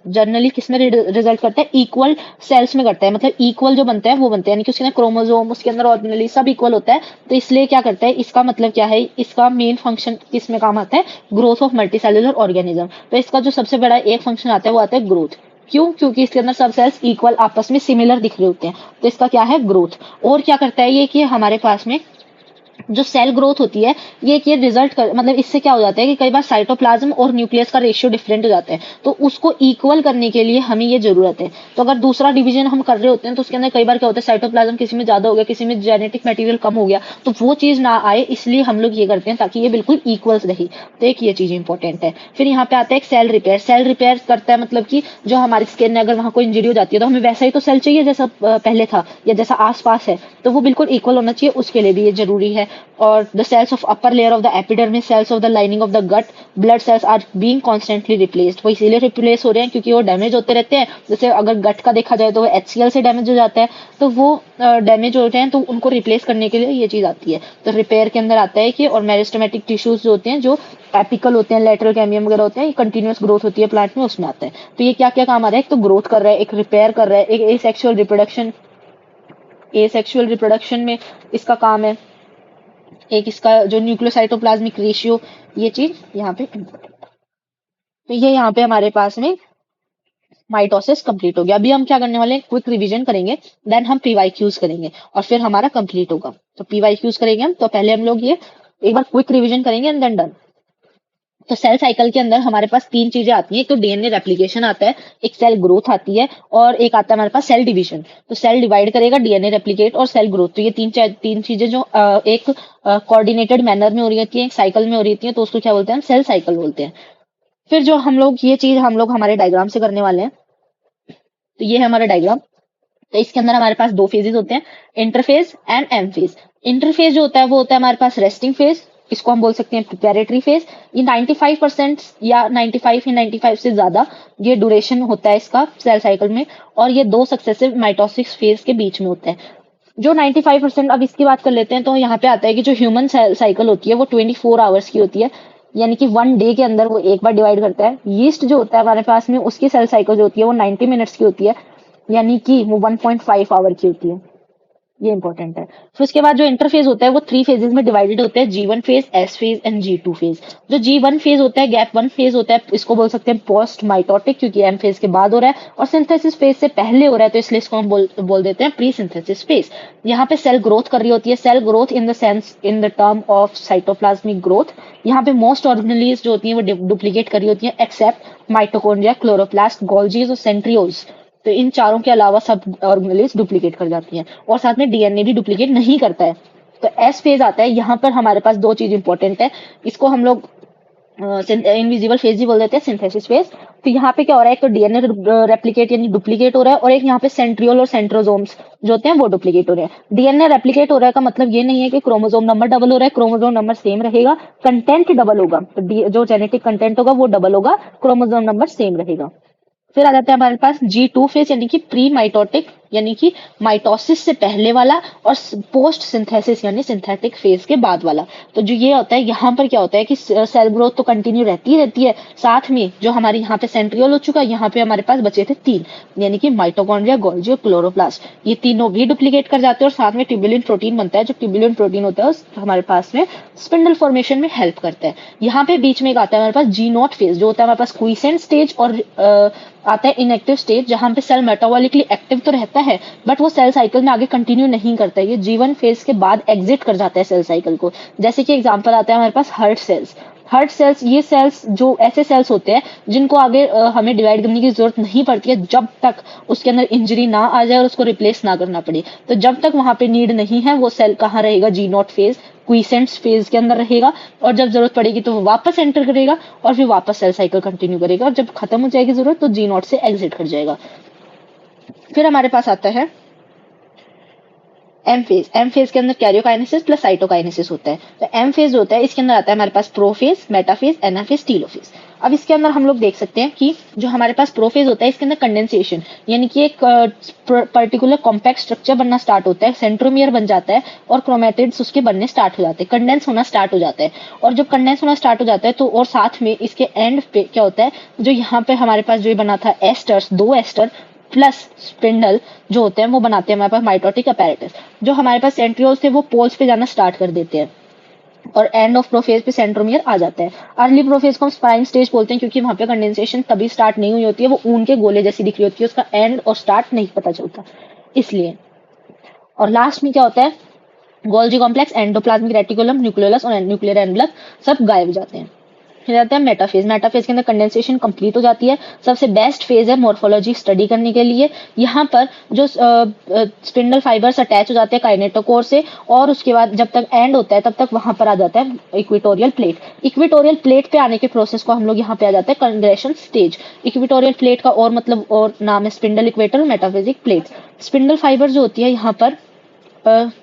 जनरली किसमें रिजल्ट करता है, इक्वल सेल्स में करता है, मतलब इक्वल जो बनता है वो बनता है, यानी कि उसके अंदर क्रोमोसोम, उसके अंदर ऑर्गेनेली सब इक्वल होता है। तो इसलिए क्या करता है, इसका मतलब क्या है, इसका मेन फंक्शन किस में काम आता है, ग्रोथ ऑफ मल्टीसेलुलर ऑर्गेनिज्म। तो इसका जो सबसे बड़ा एक फंक्शन आता है वो आता है ग्रोथ। क्यों, क्योंकि इसके अंदर सब सेल्स इक्वल आपस में सिमिलर दिख रहे होते हैं, तो इसका क्या है ग्रोथ। और क्या करता है ये कि हमारे पास में जो सेल ग्रोथ होती है ये रिजल्ट कर, मतलब इससे क्या हो जाता है कि कई बार साइटोप्लाज्म और न्यूक्लियस का रेशियो डिफरेंट हो जाता है, तो उसको इक्वल करने के लिए हमें ये जरूरत है। तो अगर दूसरा डिवीजन हम कर रहे होते हैं तो उसके अंदर कई बार क्या होता है साइटोप्लाज्म किसी में ज्यादा हो गया, किसी में जेनेटिक मटेरियल कम हो गया, तो वो चीज ना आए, इसलिए हम लोग ये करते हैं ताकि ये बिल्कुल इक्वल्स रहे। तो एक ये चीज इंपॉर्टेंट है। फिर यहाँ पे आता है एक सेल रिपेयर। सेल रिपेयर करता है मतलब कि जो हमारी स्किन में अगर वहां कोई इंजरी हो जाती है तो हमें वैसा ही तो सेल चाहिए जैसा पहले था या जैसा आसपास है, तो वो बिल्कुल इक्वल होना चाहिए, उसके लिए भी ये जरूरी है। और the cells of upper layer of the epidermis, cells of the lining of the gut, blood cells are being constantly replaced। वो इसीलिए रिप्लेस हो रहे हैं क्योंकि वो डैमेज होते रहते हैं। जैसे अगर गट का देखा जाए तो वो HCl से डैमेज हो जाता है, तो वो डैमेज हो रहे हैं, तो उनको रिप्लेस करने के लिए ये चीज आती है। तो रिपेयर के अंदर आता है कि, और मेरिस्टेमेटिक टिश्यूज जो होते हैं, जो एपिकल होते हैं, लेटरल कैमियम वगैरह होते हैं, ये कंटिन्यूअस ग्रोथ होती है प्लांट में, उसमें आता है। तो ये क्या क्या काम आ रहा है, एक तो ग्रोथ कर रहा है, एक रिपेयर कर रहा है, एक एसेक्सुअल रिप्रोडक्शन में इसका काम है, एक इसका जो न्यूक्लियोसाइटोप्लाज्मिक रेशियो, ये चीज यहाँ पे इम्पोर्टेंट। तो ये यहाँ पे हमारे पास में माइटोसिस कंप्लीट हो गया। अभी हम क्या करने वाले हैं, क्विक रिवीजन करेंगे, देन हम पीवाईक्यूज करेंगे और फिर हमारा कंप्लीट होगा। तो पीवाईक्यूज करेंगे हम, तो पहले हम लोग ये एक बार क्विक रिवीजन करेंगे एंड देन डन। तो सेल साइकिल के अंदर हमारे पास तीन चीजें आती हैं, एक तो डीएनए रेप्लिकेशन आता है, एक सेल ग्रोथ आती है, और एक आता है हमारे पास सेल डिवीजन। तो सेल डिवाइड करेगा, डीएनए रेप्लिकेट और सेल ग्रोथ। तो ये तीन चीजें जो एक कोऑर्डिनेटेड मैनर में हो रही होती है, एक साइकिल में हो रही होती है, तो उसको क्या बोलते हैं, सेल साइकिल बोलते हैं। फिर जो हम लोग ये चीज हम लोग हमारे डायग्राम से करने वाले हैं, तो ये है हमारा डायग्राम। तो इसके अंदर हमारे पास दो फेजेस होते हैं, interphase and M phase. Interphase जो होता है वो होता है हमारे पास रेस्टिंग फेज, इसको हम बोल सकते हैं प्रिपरेटरी फेज। ये 95% या 95 या 95 से ज्यादा ये ड्यूरेशन होता है इसका सेल साइकिल में, और ये दो सक्सेसिव माइटोसिस फेज के बीच में होता है। जो 95%, अब इसकी बात कर लेते हैं, तो यहाँ पे आता है कि जो ह्यूमन साइकिल होती है वो 24 आवर्स की होती है, यानी कि 1 डे के अंदर वो एक बार डिवाइड करता है। यीस्ट जो होता है हमारे पास में, उसकी सेल साइकिल जो होती है वो 90 मिनट्स की होती है, यानी कि वो 1.5 आवर की होती है। ये इंपॉर्टेंट है। फिर उसके बाद जो इंटरफेज होता है वो 3 फेजेस में डिवाइडेड होते हैं, G1 phase, S phase and G2 phase. जो G1 फेज होता है, गैप 1 फेज होता है, इसको बोल सकते हैं पोस्ट माइटोटिक, क्योंकि M फेज के बाद हो रहा है और सिंथेसिस फेज से पहले हो रहा है, तो इसलिए इसको हम बोल देते हैं प्री सिंथेसिस फेज। यहाँ पे सेल ग्रोथ कर रही होती है, cell growth in the sense, in the term of cytoplasmic growth. यहाँ पे मोस्ट ऑर्गेनेलीज जो होती है वो डुप्लीकेट कर रही होती है, एक्सेप्ट माइटोकॉन्ड्रिया, क्लोरोप्लास्ट, गोल्जीज और सेंट्रियोल्स। तो इन चारों के अलावा सब ऑर्गेनेल्स डुप्लीकेट कर जाती हैं, और साथ में डीएनए भी डुप्लीकेट नहीं करता है। तो एस फेज आता है, यहाँ पर हमारे पास दो चीज इंपॉर्टेंट है, इसको हम लोग इनविजिबल फेज ही बोल देते हैं, सिंथेसिस फेज। तो यहाँ पे क्या हो रहा है, एक तो डीएनए रेप्लिकेट यानी डुप्लीकेट हो रहा है, और एक यहाँ पे सेंट्रियोल और सेंट्रोजोम्स जो होते हैं वो डुप्लीकेट हो रहे हैं। डीएनए रेप्लिकेट हो रहा है का मतलब ये नहीं है कि क्रोमोसोम नंबर डबल हो रहा है, क्रोमोसोम नंबर सेम रहेगा, कंटेंट डबल होगा। तो जो जेनेटिक कंटेंट होगा वो डबल होगा, क्रोमोसोम नंबर सेम रहेगा। फिर आ जाता है हमारे पास G2 फेज, यानी कि प्री माइटोटिक, यानी कि माइटोसिस से पहले वाला, और पोस्ट सिंथेसिस यानी सिंथेटिक फेज के बाद वाला। तो जो ये होता है, यहाँ पर क्या होता है कि सेल ग्रोथ तो कंटिन्यू रहती है, साथ में जो हमारे यहाँ पे सेंट्रियोल हो चुका है, यहाँ पे हमारे पास बचे थे 3, यानी कि माइटोकॉन्ड्रिया, गोल्जी और क्लोरोप्लास्ट। ये तीनों भी डुप्लीकेट कर जाते हैं, और साथ में ट्यूबुलिन प्रोटीन बनता है। जो ट्यूबुलिन प्रोटीन होता है हमारे पास में स्पिंडल फॉर्मेशन में हेल्प करता है। यहाँ पे बीच में एक आता है हमारे पास G0 फेज, जो होता है हमारे पास क्विसेंट स्टेज, और आता है इनएक्टिव स्टेज, जहां पे सेल मेटाबॉलिकली एक्टिव तो रहता है, बट वो सेल साइकिल में आगे कंटिन्यू नहीं करता है। ये G1 फेज के बाद एग्जिट कर जाता है सेल साइकिल को। जैसे कि एग्जांपल आता है हमारे पास हार्ट सेल्स। हार्ट सेल्स, ये सेल्स जो ऐसे सेल्स होते हैं जिनको आगे हमें डिवाइड करने की जरूरत नहीं पड़ती है, जब तक उसके अंदर इंजरी ना आ जाए और उसको रिप्लेस ना करना पड़े। तो जब तक वहां पे नीड नहीं है, वो सेल कहाँ रहेगा, G0 फेज, क्विसेंट फेज के अंदर रहेगा, और जब जरूरत पड़ेगी तो वो वापस एंटर करेगा और फिर वापस सेल साइकिल कंटिन्यू करेगा, और जब खत्म हो जाएगी जरूरत तो G0 से एग्जिट कर जाएगा। फिर हमारे पास आता है एम फेज। एम फेज के अंदर कैरियोकाइनेसिस प्लस साइटोकाइनेसिस होता है। तो एम फेज होता है, इसके अंदर आता है हमारे पास प्रोफेज, मेटाफेज, एनाफेज, टीलोफेज। अब इसके अंदर हम लोग देख सकते हैं कि जो हमारे पास प्रोफेज होता है, इसके अंदर कंडेंसेशन, यानी कि एक पर्टिकुलर कॉम्पैक्ट स्ट्रक्चर बनना स्टार्ट होता है, सेंट्रोमियर बन जाता है, और क्रोमेटिड्स उसके बनने स्टार्ट हो जाते हैं, कंडेंस होना स्टार्ट हो जाता है। और जब कंडेंस होना स्टार्ट हो जाता है, तो और साथ में इसके एंड पे क्या होता है, जो यहाँ पे हमारे पास जो बना था एस्टर्स, 2 एस्टर प्लस स्पिंडल जो होते हैं वो बनाते हैं हमारे पास माइटोटिक अपैरेटस। जो हमारे पास सेंट्रियोल्स थे वो पोल्स पे जाना स्टार्ट कर देते हैं, और एंड ऑफ प्रोफेज पे सेंट्रोमियर आ जाता है। अर्ली प्रोफेज को हम स्पाइन स्टेज बोलते हैं, क्योंकि वहां पे कंडेंसेशन तभी स्टार्ट नहीं हुई होती है, वो ऊन के गोले जैसी दिख रही होती है, उसका एंड और स्टार्ट नहीं पता चलता इसलिए। और लास्ट में क्या होता है, Golgi complex, endoplasmic reticulum, nucleolus और न्यूक्लियर एनवलप सब गायब हो जाते हैं। फिर आता है मेटाफेज। मेटाफेज के अंदर कंडेंसेशन कंप्लीट हो जाती है। सबसे बेस्ट फेज है मॉर्फोलॉजी स्टडी करने के लिए। यहाँ पर जो स्पिंडल फाइबर्स अटैच हो जाते हैं काइनेटोकोर से, और उसके बाद जब तक एंड होता है तब तक वहां पर आ जाता है इक्वेटोरियल प्लेट। इक्वेटोरियल प्लेट पे आने के प्रोसेस को हम लोग यहाँ पे आ जाता है कंग्रेशन स्टेज। इक्वेटोरियल प्लेट का और मतलब और नाम है spindle equator, metaphasic plate. Spindle fibre जो होती है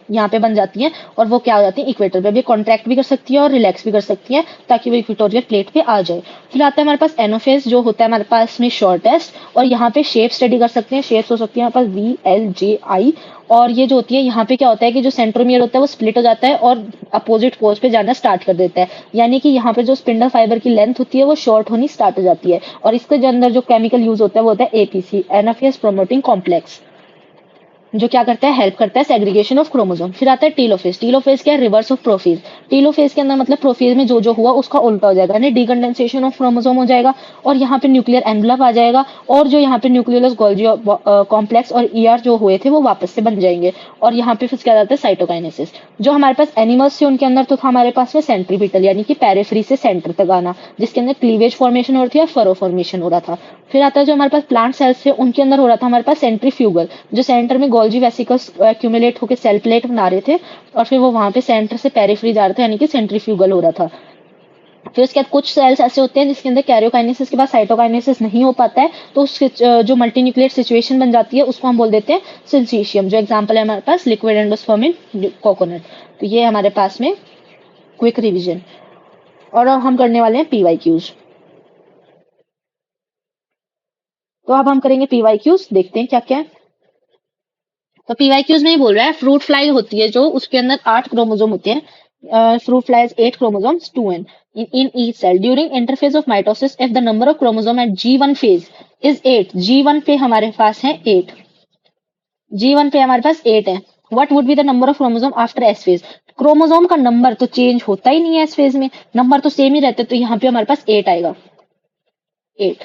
यहाँ पे बन जाती है, और वो क्या हो जाती है, इक्वेटर पे भी कॉन्ट्रैक्ट भी कर सकती है और रिलैक्स भी कर सकती है, ताकि वो इक्वेटोरियल प्लेट पे आ जाए। फिर आता है हमारे पास एनोफेज, जो होता है हमारे पास में शॉर्टेस्ट, और यहाँ पे शेप स्टडी कर सकते हैं। शेप्स हो सकती है यहाँ पास VLJI, और ये जो होती है यहाँ पे क्या होता है कि जो सेंट्रोमियर होता है वो स्प्लिट हो जाता है और अपोजिट पोल्स पे जाना स्टार्ट कर देता है, यानी कि यहाँ पे जो स्पिंडल फाइबर की लेंथ होती है वो शॉर्ट होनी स्टार्ट हो जाती है। और इसके अंदर जो केमिकल यूज होता है वो होता है APC, एनाफेज प्रोमोटिंग कॉम्प्लेक्स। जो क्या करता है, हेल्प करता है सेग्रीगेशन ऑफ क्रोमोसोम। फिर आता है टीलोफेज। टीलोफेज क्या है, रिवर्स ऑफ प्रोफेज। टीलोफेज के अंदर मतलब प्रोफेज में जो हुआ उसका उल्टा हो जाएगा, यानी डीकंडेंसेशन ऑफ क्रोमोसोम हो जाएगा और यहाँ पे न्यूक्लियर एनवलप आ जाएगा और जो यहाँ पे न्यूक्लियोलस गोल्जी कॉम्प्लेक्स और ईआर जो हुए थे वो वापस से बन जाएंगे और यहाँ पे फिर क्या जाता है, साइटोकाइनेसिस। जो हमारे पास एनिमल्स थे उनके अंदर तो था हमारे पास में सेंट्रीपिटल, यानी कि पेरिफेरी से सेंटर तक आना, जिसके अंदर क्लीवेज फॉर्मेशन हो रही थी और फरो फॉर्मेशन हो रहा था। फिर आता है जो हमारे पास प्लांट सेल्स थे उनके अंदर हो रहा था हमारे पास सेंट्रीफ्यूगल, जो सेंटर में गोल्जी वेसिकल्स एक्यूमुलेट होकर सेल प्लेट बना रहे थे और फिर वो वहां पे सेंटर से पेरिफेरी जा रहे थे, यानी कि सेंट्रीफ्यूगल हो रहा था। फिर उसके बाद कुछ सेल्स ऐसे होते हैं जिसके अंदर कैरियोकाइनेसिस के बाद साइटोकाइनेसिस नहीं हो पाता है, तो उस जो मल्टीन्यूक्लियर सिचुएशन बन जाती है उसको हम बोल देते हैं सिंसीशियम। जो एग्जांपल है हमारे पास लिक्विड एंडोस्पर्म इन कोकोनट। तो ये हमारे पास में क्विक रिवीजन। और अब हम करने वाले हैं पीवाईक्यूज। तो अब हम करेंगे पीवाईक्यूज, देखते हैं क्या क्या है। तो पीवाईक्यूज में ही बोल रहा है, फ्रूट फ्लाई होती है जो, उसके अंदर 8 क्रोमोसोम होते हैं। Fruit flies 8 chromosomes 2n in each cell during interphase of mitosis if the number of chromosome at G1 phase is 8। G1 पे हमारे पास है 8, G1 पे हमारे पास 8 है। What would be the number of chromosome after S phase? Chromosome का number तो change होता ही नहीं है एस फेज में, नंबर तो सेम ही रहते, तो यहाँ पे हमारे पास 8 आएगा, 8।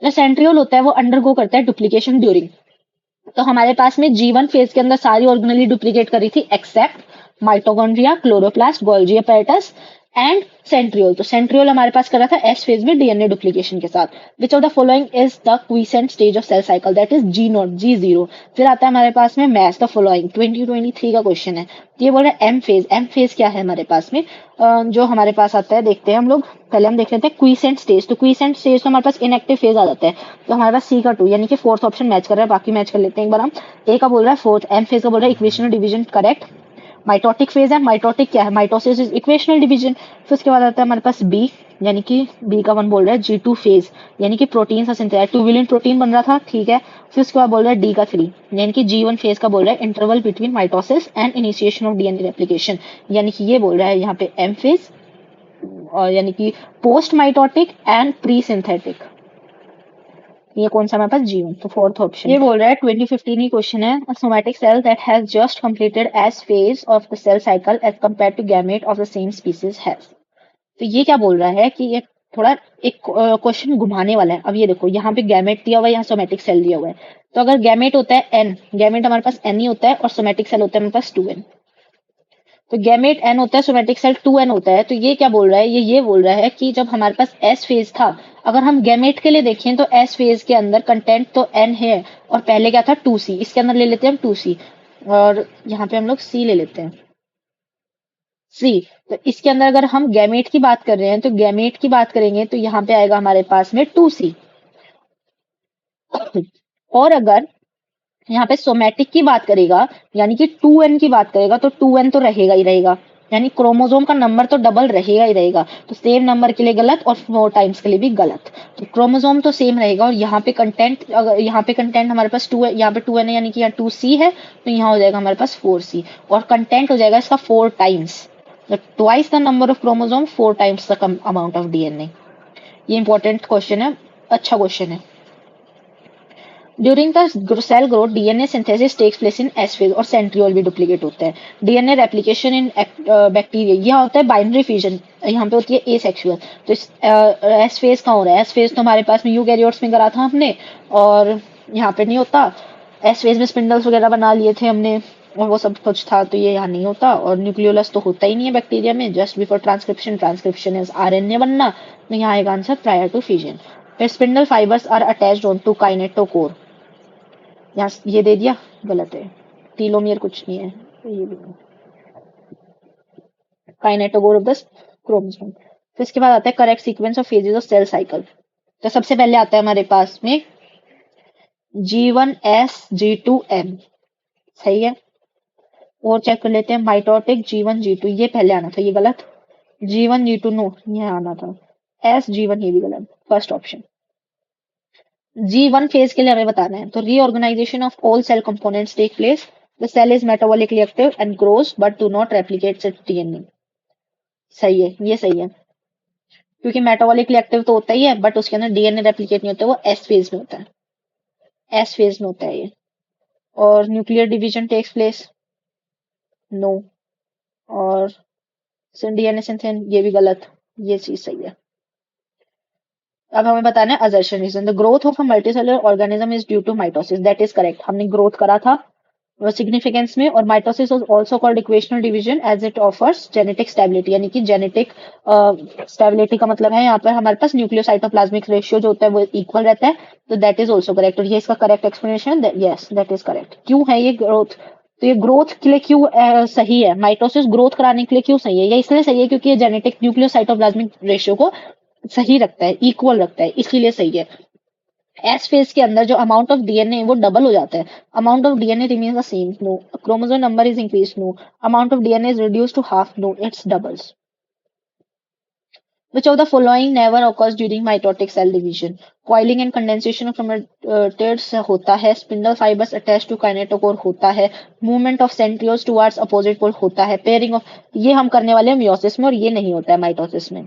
जो सेंट्रियोल होता है वो अंडरगो करता है डुप्लीकेशन ड्यूरिंग। तो हमारे पास में G1 फेज के अंदर सारी ऑर्गेनेली डुप्लीकेट करी थी except mitochondria, chloroplast, Golgi apparatus and centriole. तो सेंट्रियोल हमारे पास कर रहा था एस फेज में डीएनए डुप्लीकेशन के साथ। Which of the following is the quiescent stage of cell cycle, that is G0, G0। फिर आता है हमारे पास में मैच द फॉलोइंग, 2023 का क्वेश्चन है। ये बोल रहा है एम फेज। एम फेज क्या है हमारे पास में, जो हमारे पास आता है देखते हैं हम लोग। पहले हम देख लेते हैं क्वीसेंट स्टेज। तो क्वीसेंट स्टेज तो हमारे पास इनएक्टिव फेज आ जाता है, तो हमारे पास सी का 2 यानी कि फोर्थ ऑप्शन मैच कर रहा है। बाकी मैच कर लेते हैं एक बार हम। ए का बोल रहा है फोर्थ, एम फेज का बोल रहा है equational division correct. Mitotic phase है, माइटोटिक क्या है, माइटोसिस इज इक्वेशनल डिवीजन। फिर उसके बाद आता है हमारे पास बी, यानी कि बी का 1 बोल रहा है G2 फेज, यानी कि प्रोटीन का सिंथेसाइज, ट्यूबुलेंट प्रोटीन बन रहा था, ठीक है। फिर उसके बाद बोल रहा है डी का 3, यानी कि G1 फेज का बोल रहा है interval between mitosis and initiation of DNA replication, यानी कि ये बोल रहा है यहाँ पे एम फेज, और यानी कि post mitotic and pre synthetic. ये कौन सा हमारे पास G1, तो फोर्थ ऑप्शन। ये बोल रहा है 2015 ही क्वेश्चन है, a somatic cell that has just completed S phase of the cell cycle as compare to gamete of the same species has. तो ये क्या बोल रहा है कि ये थोड़ा एक क्वेश्चन घुमाने वाला है। अब ये देखो यहाँ पे गैमेट दिया हुआ है, यहाँ सोमैटिक सेल दिया हुआ है। तो अगर गैमेट होता है एन, गैमेट हमारे पास एन ही होता है और सोमैटिक सेल होता है हमारे पास 2n। तो गैमेट एन होता है, सोमैटिक सेल 2n होता है। तो ये क्या बोल रहा है, ये बोल रहा है कि जब हमारे पास एस फेज था, अगर हम गैमेट के लिए देखें तो एस फेज के अंदर कंटेंट तो एन है और पहले क्या था 2c, इसके अंदर ले लेते हैं हम 2c और यहाँ पे हम लोग c ले लेते हैं, सी। तो इसके अंदर अगर हम गैमेट की बात कर रहे हैं तो गैमेट की बात करेंगे तो यहाँ पे आएगा हमारे पास में 2c। और अगर यहाँ पे सोमैटिक की बात करेगा यानी कि 2n की बात करेगा तो 2n तो रहेगा ही रहेगा, यानी क्रोमोसोम का नंबर तो डबल रहेगा ही रहेगा। तो सेम नंबर के लिए गलत और 4 टाइम्स के लिए भी गलत। तो क्रोमोसोम तो सेम रहेगा और यहाँ पे कंटेंट, अगर यहाँ पे कंटेंट हमारे पास 2 है, यहाँ पे 2n है, यानी कि यहाँ 2c है, तो यहाँ हो जाएगा हमारे पास 4c और कंटेंट हो जाएगा इसका 4 times, twice the number of chromosome, 4 times the amount of DNA. ये इंपॉर्टेंट क्वेश्चन है, अच्छा क्वेश्चन है। During the cell growth DNA synthesis takes place in S phase और सेंट्रियोल भी डुप्लीकेट होता है। डीएनए रेप्लिकेशन इन बैक्टीरिया यह होता है बाइनरी फ्यूजन, यहाँ पे होती है एसेक्सुअल। तो इस एस फेज कहाँ हो रहा है, एस फेज तो हमारे पास में यूकैरियोट्स में करा था हमने और यहाँ पे नहीं होता। एस फेज में स्पिंडल्स वगैरह बना लिए थे हमने और वो सब कुछ था, तो ये यहाँ नहीं होता। और न्यूक्लियोलस तो होता ही नहीं है बैक्टीरिया में, just before transcription, transcription is RNA बनना, तो यहाँ आएगा आंसर प्रायर टू फ्यूजन। फिर spindle fibers are attached on to kinetochore, यहाँ ये दे दिया, गलत है, टीलोमियर कुछ नहीं है, तो ये भी नहीं। Kinetochore of the chromosome. फिर इसके बाद आता है correct sequence of phases of cell cycle. तो सबसे पहले आता है हमारे पास में G1S G2M, सही है। और चेक कर लेते हैं माइटोटिक G1 G2, ये पहले आना था, ये गलत। G1 G2 नो, ये आना था। S G1 ये भी गलत, फर्स्ट ऑप्शन। G1 फेज के लिए हमें बताना है, तो reorganization of all cell components take place, the cell is metabolically active and grows but do not replicates its DNA, सही है, ये सही है। क्योंकि मेटाबॉलिकली एक्टिव तो होता ही है बट उसके अंदर डीएनए रेप्लिकेट नहीं होता, वो एस फेज में होता है, एस फेज में होता है ये। और nuclear division takes place, no. और डीएनए सिंथेसिस, ये भी गलत, ये चीज सही है। अब हमें बताना है assertion reason. The growth of a multicellular organism is due to mitosis, that is correct. हमने ग्रोथ करा था सिग्निफिकेंस में, और mitosis is also called equational division as it offers genetic stability, यानी कि जेनेटिक स्टेबिलिटी का मतलब है यहाँ पर हमारे पास न्यूक्लियोसाइटोप्लाज्मिक रेशियो जो होता है वो इक्वल रहता है, तो दैट इज आल्सो करेक्ट। और ये इसका correct explanation, yes that is correct. क्यों है ये ग्रोथ? तो ये ग्रोथ के लिए क्यों सही है? माइटोसिस ग्रोथ कराने के लिए क्यों सही है? ये इसलिए सही है क्योंकि ये जेनेटिक न्यूक्लियोसाइटोप्लाज्मिक रेशियो को सही रखता है, इक्वल रखता है, इसीलिए सही है। एस फेज के अंदर जो अमाउंट ऑफ डीएनए वो डबल हो जाता है। Amount of DNA remains the same, no. Chromosome number is increase, no. Amount of DNA is reduce to half, no, it's doubles. Which of the following never occurs during mitotic cell division? Coiling and condensation of chromatids होता है, spindle fibers attached to kinetochore होता है, movement of centrioles towards opposite pole होता है, pairing of, ये हम करने वाले हैं meiosis में और ये नहीं होता है माइटोसिस में।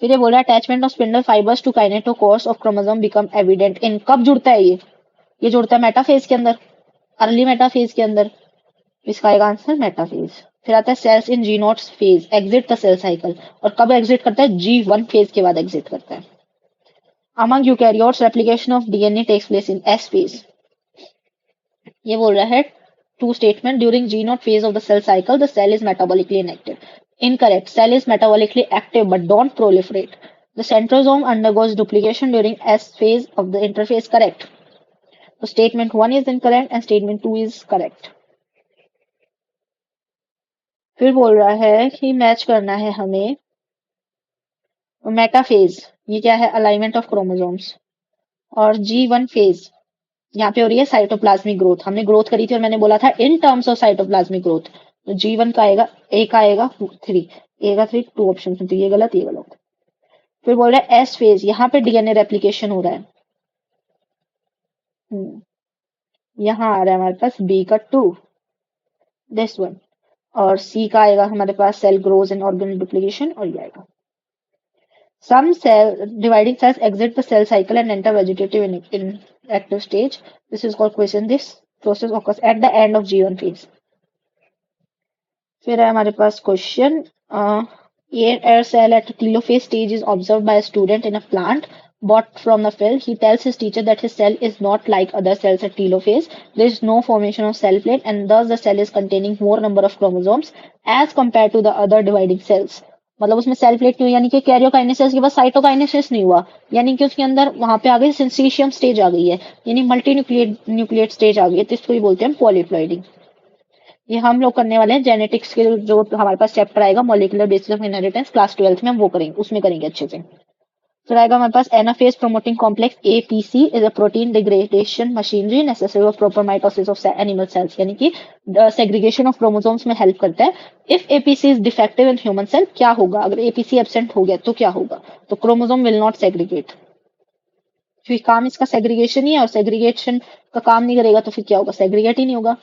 फिर ये बोल रहा है attachment of spindle fibers to kinetochores of chromosome become evident in, कब जुड़ता है ये जुड़ता है मेटाफेज के अंदर, अर्ली मेटाफेज के अंदर। इसका एक आंसर मेटाफेज। फिर आता है cells in G naught phase exit the cell cycle, और कब एग्जिट करता है? G1 फेज के बाद एग्जिट करता है। Among eukaryotes replication of DNA takes place in S phase. ये बोल रहा है two statement, during G naught phase of the cell cycle the cell is metabolically inactive. Incorrect, cell is metabolically active but don't proliferate. The centrosome undergoes duplication during S phase of the interphase, correct. So statement 1 is incorrect and statement 2 is correct. फिर बोल रहा है कि match करना है हमें metaphase, ये क्या है? Alignment of chromosomes. और G1 फेज यहाँ पे हो रही है साइटोप्लाज्मिक ग्रोथ, हमने ग्रोथ करी थी और मैंने बोला था इन टर्म्स ऑफ साइटोप्लाज्मिक ग्रोथ। तो G1 का आएगा, ए का आएगा 3, ए का 3, 2 ऑप्शन, तो ये गलत, ये गलत। फिर बोल रहा है एस फेज, यहाँ पे डीएनए रेप्लिकेशन हो रहा है। यहाँ आ रहा है हमारे पास बी का 2, दिस वन। और सी का आएगा हमारे पास cell grows and organelle duplication, और ये आएगा। Some cell dividing cells exit the cell cycle and enter vegetative in active stage. This is called quiescence. This process occurs at the end of G1 phase. फिर है हमारे पास question, air cell at telophase stage is observed by a student in a plant bought from the field. He tells his teacher that his cell is not like other cells at telophase. There is no formation of cell plate and thus the cell is containing more number of chromosomes as compared to the other dividing cells. मतलब उसमें cell plate नहीं हुई, यानी कि karyokinesis के बाद cytokinesis नहीं हुआ, यानी कि उसके अंदर वहां पे आ गई सिंसीशियम स्टेज आ गई है, यानी मल्टी न्यूक्लिएट स्टेज आ गई है, तो इसको ही बोलते हैं पॉलीप्लॉइडिंग। ये हम लोग करने वाले हैं जेनेटिक्स के, जो हमारे पास चैप्टर आएगा molecular basis of inheritance class 12 में, हम वो करेंगे, उसमें करेंगे अच्छे से। फिर आएगा हमारे पास anaphase promoting complex APC is a protein degradation machinery necessary for proper mitosis of animal cells, यानी कि सेग्रीगेशन ऑफ क्रोमोसोम्स में हेल्प करता है। If APC is defective in human cell, क्या होगा अगर एपीसी एब्सेंट हो गया तो क्या होगा? तो क्रोमोसोम विल नॉट सेग्रीगेट, क्योंकि काम इसका सेग्रीगेशन ही है, और सेग्रीगेशन का काम नहीं करेगा तो फिर क्या होगा? सेग्रीगेट ही नहीं होगा।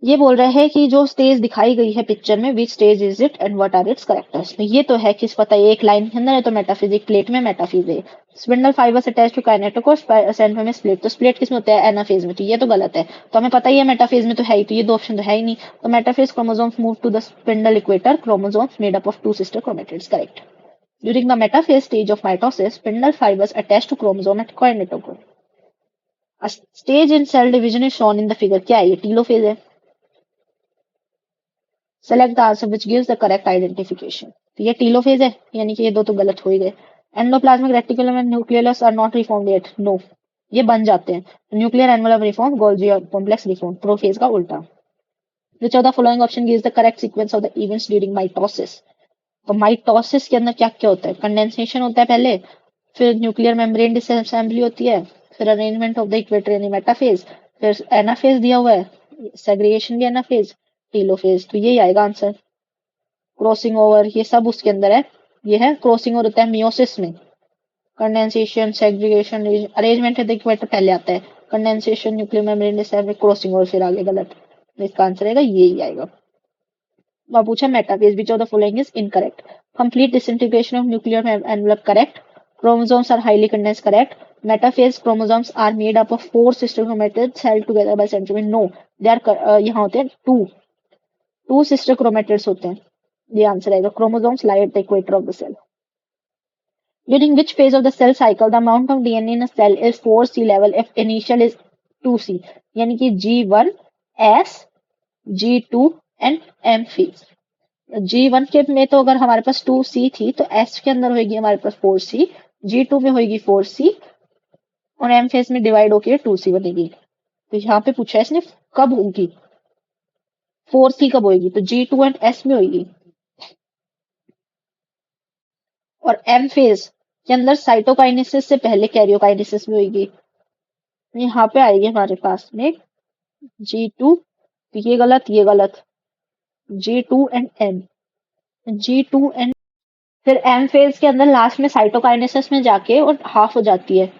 ये बोल रहे हैं कि जो स्टेज दिखाई गई है पिक्चर में, which stage is it and what are its characters. ये तो है किस पता है, एक लाइन के अंदर है तो मेटाफिजिक, प्लेट में मेटाफिज है। Spindle fibers attach to kinetochore, centre में स्प्लिट, तो स्प्लिट किसमें होता है? एनाफेज में, तो ये तो गलत है। तो हमें पता ही है मेटाफेज में तो है ही, तो ये दो ऑप्शन तो है ही नहीं। तो metaphase chromosomes move to the spindle equator, chromosomes made up of 2 sister chromatids, correct. During the metaphase stage of mitosis, spindle fibers attach to chromosome at kinetochore. Stage in cell division is shown in the figure, क्या है ये? Telophase है। Select the answer which gives the correct identification, तो ये telophase है, यानी कि ये दो तो गलत हो ही गए। Endoplasmic reticulum and nucleus are not reformed yet, no, ये बन जाते हैं। Nuclear envelope reform, Golgi complex reform, prophase का उल्टा। Which of the following option gives the correct sequence of the events during mitosis. तो माइटोसिस के अंदर क्या क्या होता है? कंडेंसेशन होता है पहले, फिर न्यूक्लियर मेम्ब्रेन डिसअसेंबली होती है, फिर अरेंजमेंट ऑफ द इक्वेटर यानी मेटाफेज, फिर एनाफेज दिया हुआ है, सेग्रीगेशन भी एनाफेज, टीलोफेज, तो यही आएगा आंसर। क्रॉसिंग ओवर ये सब उसके अंदर है, ये है क्रॉसिंग ओवर होता है मियोसिस में। कंडेंसेशन, सेग्रीगेशन, अरेंजमेंट है देखिए पहले आता है, condensation, nuclear membrane disassembly, crossing over, फिर आगे गलत, तो इसका आंसर आएगा यही आएगा। अब पूछा metaphase, which of the following is incorrect? Complete disintegration of nuclear envelope, correct. Chromosomes are highly condensed, correct. Metaphase chromosomes are made up of 4 sister chromatids held together by centromere. No, they are यहाँ होते हैं to sister chromatids होते हैं। ये answer आएगा। Chromosomes lie at the equator of the cell. During which phase of the cell cycle the amount of DNA in a cell is 4C level if initial is 2C, यानी कि G1, S, G2 and M phase। G1 के में तो अगर हमारे पास 2C थी तो S के अंदर होगी हमारे पास 4C, G2 में होगी 4C और M फेज में डिवाइड होकर 2C बनेगी। तो यहाँ पे पूछा है इसने कब होगी, 4C कब होगी, तो G2 एंड S में होगी। और M फेज के अंदर साइटोकाइनेसिस से पहले कैरियोकाइनेसिस में होगी। यहाँ पे आएगी हमारे पास में G2, ये गलत ये गलत, G2 and M, G2 and फिर M फेज के अंदर लास्ट में साइटोकाइनेसिस में जाके और हाफ हो जाती है,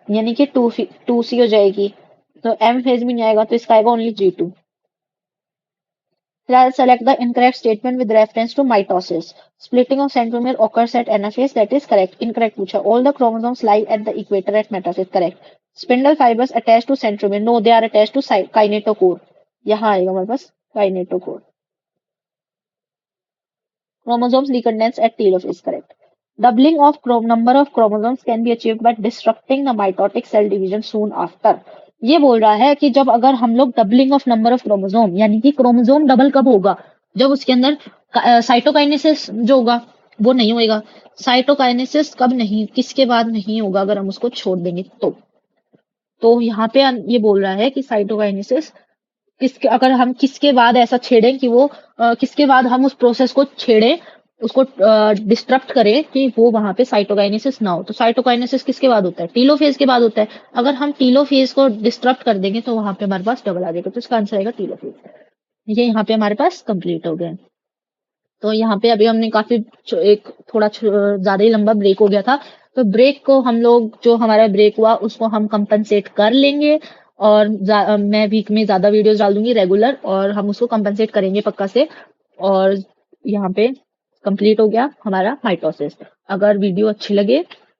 यानी कि 2C हो जाएगी। तो M फेज में नहीं आएगा तो इसका आएगा only G2। Select the incorrect statement with reference to mitosis. Splitting of centromere occurs at anaphase. That is correct. Incorrect पूछा. All the chromosomes lie at the equator at metaphase. Correct. Spindle fibers attached to centromere. No, they are attached to kinetochore. यहाँ आएगा हमारे पास kinetochore. Chromosomes decondense at telophase. Correct. Doubling of number of chromosomes can be achieved by disrupting the mitotic cell division soon after. ये बोल रहा है कि जब अगर हम लोग doubling of number of chromosome, यानी कि क्रोमोसोम डबल कब होगा, जब उसके अंदर साइटोकाइनेसिस जो होगा वो नहीं होएगा। साइटोकाइनेसिस कब नहीं, किसके बाद नहीं होगा, अगर हम उसको छोड़ देंगे तो यहाँ पे ये बोल रहा है कि साइटोकाइनेसिस किसके, अगर हम किसके बाद ऐसा छेड़ें कि वो किसके बाद हम उस प्रोसेस को छेड़ें, उसको डिस्टरप्ट करें कि वो वहां पे साइटोकाइनेसिस ना हो। तो साइटोकाइनेसिस किसके बाद होता है, टीलोफेज के बाद होता है। अगर हम टीलोफेज को डिस्टरप्ट कर देंगे तो वहां पे हमारे पास डबल आ जाएगा, तो इसका आंसर आएगा टीलोफेज। ये यहाँ पे हमारे पास कंप्लीट हो गया। तो यहाँ पे अभी हमने काफी एक थोड़ा ज्यादा ही लंबा ब्रेक हो गया था, तो ब्रेक को हम लोग, जो हमारा ब्रेक हुआ उसको हम कंपनसेट कर लेंगे और मैं वीक में ज्यादा वीडियोस डाल दूंगी रेगुलर, और हम उसको कंपनसेट करेंगे पक्का से। और यहाँ पे कंप्लीट हो गया हमारा माइटोसिस। अगर वीडियो अच्छी लगे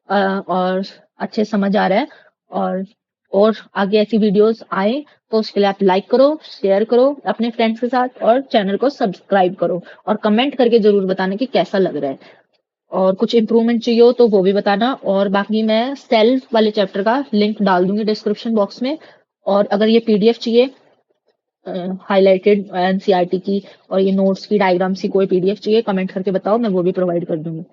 और अच्छे समझ आ रहा है और आगे ऐसी वीडियोस आए तो उसके लिए आप लाइक करो, शेयर करो अपने फ्रेंड्स के साथ और चैनल को सब्सक्राइब करो और कमेंट करके जरूर बताना कि कैसा लग रहा है, और कुछ इम्प्रूवमेंट चाहिए हो तो वो भी बताना। और बाकी मैं सेल वाले चैप्टर का लिंक डाल दूंगी डिस्क्रिप्शन बॉक्स में, और अगर ये पीडीएफ चाहिए हाईलाइटेड एनसीईआरटी की और ये नोट्स की डायग्राम्स की कोई पीडीएफ चाहिए कमेंट करके बताओ, मैं वो भी प्रोवाइड कर दूंगी।